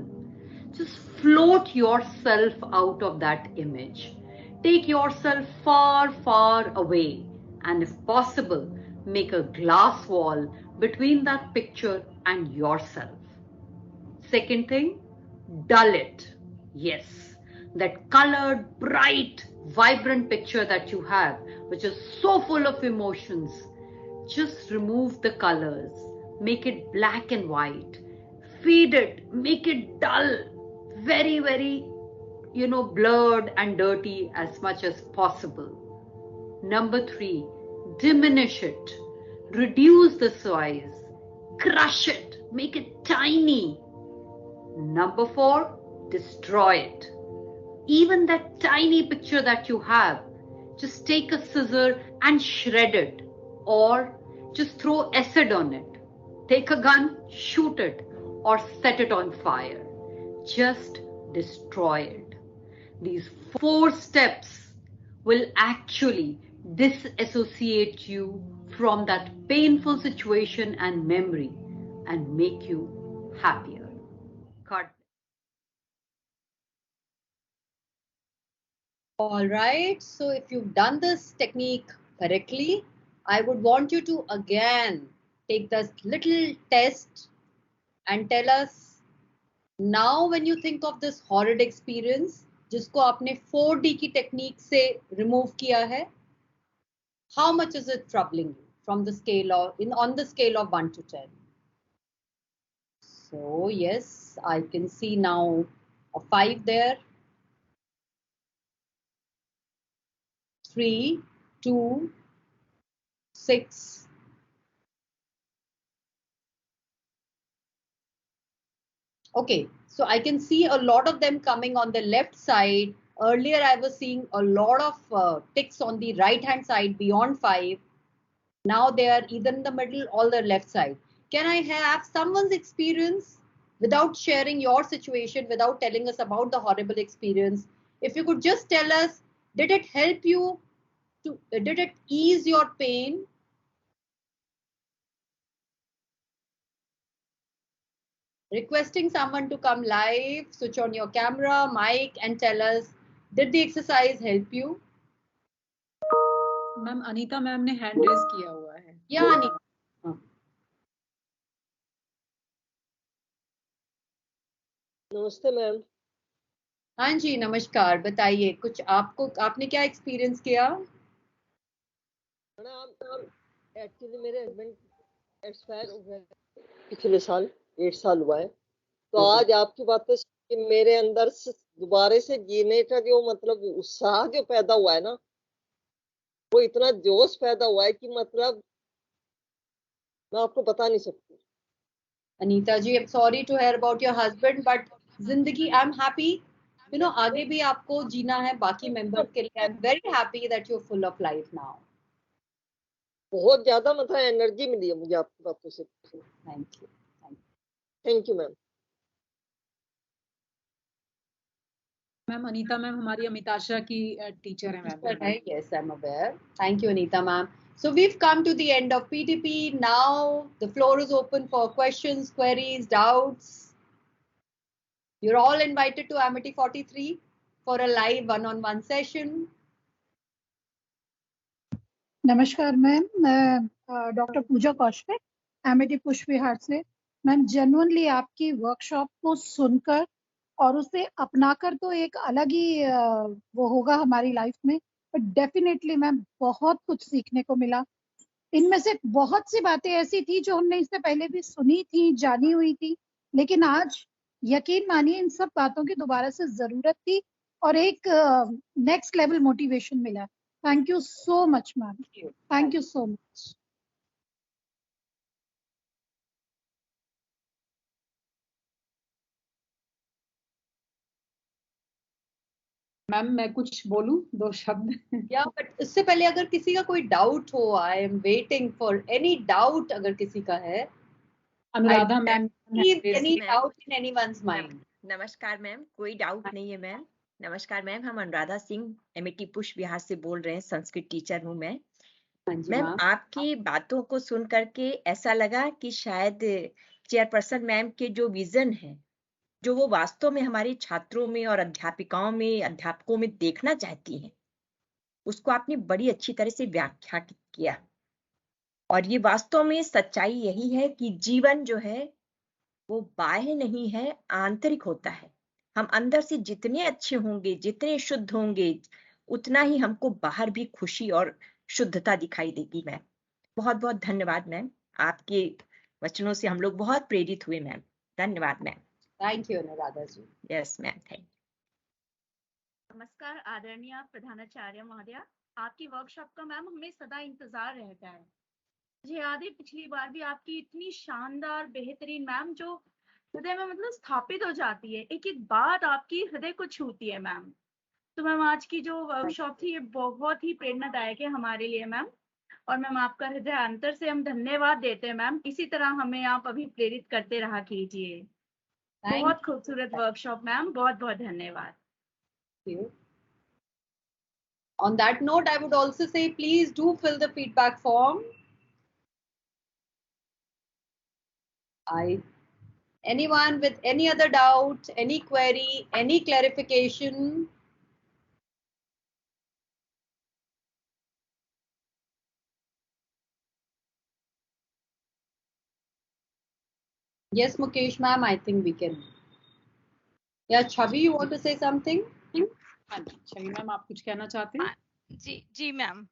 just float yourself out of that image. Take yourself far, far away, and if possible, make a glass wall between that picture and yourself. Second thing, dull it. Yes, that colored, bright, vibrant picture that you have, which is so full of emotions, just remove the colors, make it black and white, fade it, make it dull, very, very, blurred and dirty as much as possible. Number 3, diminish it, reduce the size, crush it, make it tiny. Number 4, destroy it. Even that tiny picture that you have, just take a scissor and shred it, or just throw acid on it. Take a gun, shoot it, or set it on fire. Just destroy it. These 4 steps will actually disassociate you from that painful situation and memory and make you happier. God. All right, so if you've done this technique correctly, I would want you to again take this little test and tell us now when you think of this horrid experience, जिसको आपने 4D की technique से remove किया है, how much is it troubling you from the scale of on the scale of 1 to 10? So yes, I can see now a 5 there. 3, 2, 6. Okay, so I can see a lot of them coming on the left side. Earlier, I was seeing a lot of ticks on the right hand side beyond 5. Now they are either in the middle or the left side. Can I have someone's experience without sharing your situation, without telling us about the horrible experience? If you could just tell us, did it help you did it ease your pain? Requesting someone to come live, switch on your camera, mic, and tell us, did the exercise help you? Ma'am Anita ma'am ने hand raise किया हुआ है. Yeah, Anita. नमस्ते ma'am. हाँ जी, नमस्कार. बताइए कुछ आपने क्या एक्सपीरियंस किया? एक्चुअली मेरे हस्बैंड एक्सपायर हो गए पिछले साल, 8 साल हुआ है. तो आज आपकी बातें कि मेरे अंदर दोबारा से जीने का जो मतलब उत्साह जो पैदा हुआ है ना, वो इतना जोश पैदा हुआ है कि मतलब मैं आपको बता नहीं सकती. अनीता जी, I'm sorry to hear about your husband, but जिंदगी, I'm happy. आगे भी आपको जीना है बाकी मेंबर्स के लिए. I'm very happy that you're full of life now. बहुत ज्यादा मतलब एनर्जी मिली है मुझे आपकी बातों से. Thank you. Thank you ma'am. Ma'am Anita ma'am हमारी अमिताशा की टीचर है ma'am. Yes, I'm aware. Thank you, Anita ma'am. So we've come to the end of PTP. Now the floor is open for questions, queries, doubts. You're all invited to Amity 43 for a live one-on-one session. नमस्कार ma'am, मैं doctor पूजा Kaushik, Amity पुष्प विहार से. Ma'am genuinely आपकी workshop को सुनकर और उसे अपनाकर तो एक अलग ही वो होगा हमारी लाइफ में, बट डेफिनेटली मैम बहुत कुछ सीखने को मिला. इनमें से बहुत सी बातें ऐसी थी जो हमने इससे पहले भी सुनी थी, जानी हुई थी, लेकिन आज यकीन मानिए इन सब बातों की दोबारा से जरूरत थी और एक नेक्स्ट लेवल मोटिवेशन मिला। Thank you so much ma'am, thank you so much. Ma'am मैं कुछ बोलूं, 2 शब्द? या बट इससे पहले अगर किसी का कोई डाउट हो, I am waiting for any doubt, अगर किसी का है। Anuradha ma'am, any doubt in anyone's mind? नमस्कार मैम, कोई डाउट नहीं है मैम। नमस्कार मैम, हम अनुराधा सिंह एमईटी पुष्प बिहार से बोल रहे हैं, संस्कृत टीचर हूँ मैं। मैम आपकी बातों को सुन करके ऐसा लगा कि शायद चेयरपर्सन मैम के जो विजन है, जो वो वास्तव में हमारे छात्रों में और अध्यापिकाओं में, अध्यापकों में देखना चाहती हैं, उसको आपने बड़ी अच्छी तरह से व्याख्या किया। और ये वास्तव में सच्चाई यही है कि जीवन जो है वो बाह्य नहीं है, आंतरिक होता है। हम अंदर से जितने अच्छे होंगे, जितने शुद्ध होंगे, उतना ही हमको बाहर भी खुशी और शुद्धता दिखाई देगी मैम। बहुत बहुत धन्यवाद मैम, आपके वचनों से हम लोग बहुत प्रेरित हुए मैम। धन्यवाद ma'am. Thank you Anuradha ji. Yes ma'am, thank you. नमस्कार आदरणीय प्रधानाचार्य महोदय, आपकी वर्कशॉप का मैम हमें सदा इंतजार रहता है। मुझे याद है पिछली बार भी आपकी इतनी शानदार बेहतरीन मैम, जो हृदय में मतलब स्थापित हो जाती है, एक एक बात आपकी हृदय को छूती है मैम। तो मैम आज की जो वर्कशॉप थी ये बहुत ही प्रेरणादायक है हमारे लिए मैम, और मैम आपका हृदय अंतर से हम धन्यवाद देते हैं मैम। इसी तरह हमें आप अभी प्रेरित करते रहा कीजिए। बहुत खूबसूरत वर्कशॉप मैम, बहुत बहुत धन्यवाद। On that note, I would also say please do fill the feedback form. Anyone with any other doubt, any query, any clarification? Yes, Mukesh ma'am, I think we can. Yeah, Chavi, you want to say something? हाँ जी, छवि ma'am आप कुछ कहना चाहते हैं? जी ma'am.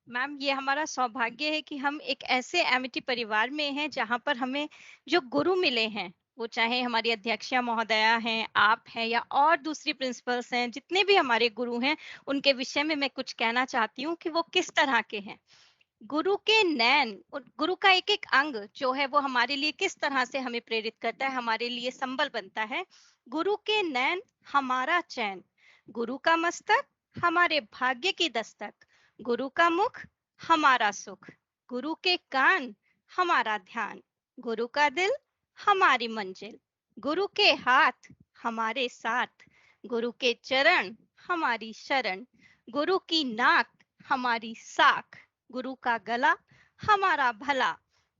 Ma'am ये हमारा सौभाग्य है कि हम एक ऐसे एमिटी परिवार में हैं जहां पर हमें जो गुरु मिले हैं, वो चाहे हमारी अध्यक्षा महोदया हैं, आप हैं, या और दूसरी प्रिंसिपल्स हैं, जितने भी हमारे गुरु हैं, उनके विषय में मैं कुछ कहना चाहती हूँ कि वो किस तरह के हैं। गुरु के नैन, गुरु का एक एक अंग जो है वो हमारे लिए किस तरह से हमें प्रेरित करता है, हमारे लिए संबल बनता है। गुरु के नैन हमारा चैन, गुरु का मस्तक हमारे भाग्य की दस्तक, गुरु का मुख हमारा सुख, गुरु के कान हमारा ध्यान, गुरु का दिल हमारी मंजिल, गुरु के हाथ हमारे साथ, गुरु के चरण हमारी शरण, गुरु की नाक हमारी साख, गुरु का गला हमारा भला,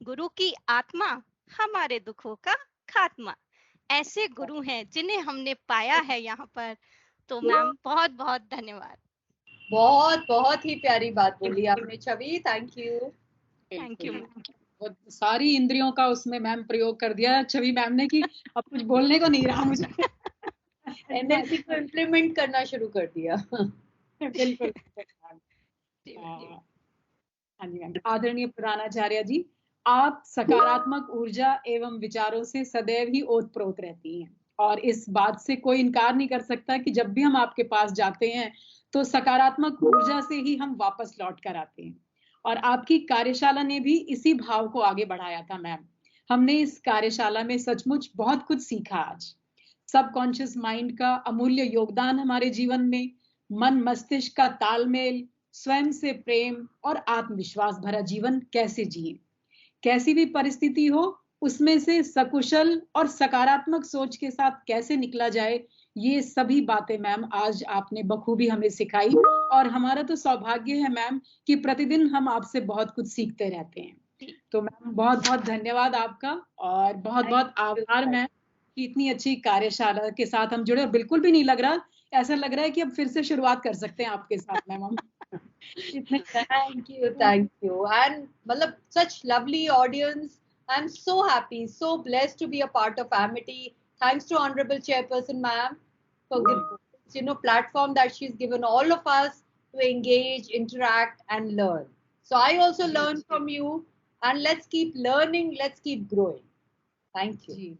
गुरु की आत्मा हमारे दुखों का खात्मा। ऐसे गुरु हैं जिन्हें हमने पाया है यहाँ पर। तो मैम बहुत बहुत धन्यवाद। बहुत बहुत ही प्यारी बात बोली आपने छवि, थैंक यू। Thank you. बहुत सारी इंद्रियों का उसमें मैम प्रयोग कर दिया छवि मैम ने कि अब कुछ बोलने को नहीं रहा मुझे। एनएलपी को इम्प्लीमेंट करना शुरू कर दिया। बिल्कुल। हाँ जी मैम। आदरणीय प्रधानाचार्य जी, आप सकारात्मक ऊर्जा एवं विचारों से सदैव ही ओतप्रोत रहती हैं, और इस बात से कोई इनकार नहीं कर सकता कि जब भी हम आपके पास जाते हैं तो सकारात्मक ऊर्जा से ही हम वापस लौट कर आते हैं। और आपकी कार्यशाला ने भी इसी भाव को आगे बढ़ाया था मैम। हमने इस कार्यशाला में सचमुच बहुत कुछ सीखा आज। सबकॉन्शियस माइंड का अमूल्य योगदान हमारे जीवन में, मन मस्तिष्क का तालमेल, स्वयं से प्रेम और आत्मविश्वास भरा जीवन कैसे जिए, कैसी भी परिस्थिति हो उसमें से सकुशल और सकारात्मक सोच के साथ कैसे निकला जाए, ये सभी बातें मैम आज आपने बखूबी हमें सिखाई। और हमारा तो सौभाग्य है मैम कि प्रतिदिन हम आपसे बहुत कुछ सीखते रहते हैं। तो मैम बहुत बहुत धन्यवाद आपका, और बहुत बहुत आभार मैम कि इतनी अच्छी कार्यशाला के साथ हम जुड़े। बिल्कुल भी नहीं लग रहा, ऐसा लग रहा है कि अब फिर से शुरुआत कर सकते हैं आपके साथ मैम हम। Thank you. And मतलब such lovely audience. I'm so happy, so blessed to be a part of Amity. Thanks to Honorable Chairperson Ma'am for giving, platform that she's given all of us to engage, interact, and learn. So I also learn from you, and let's keep learning, let's keep growing. Thank you.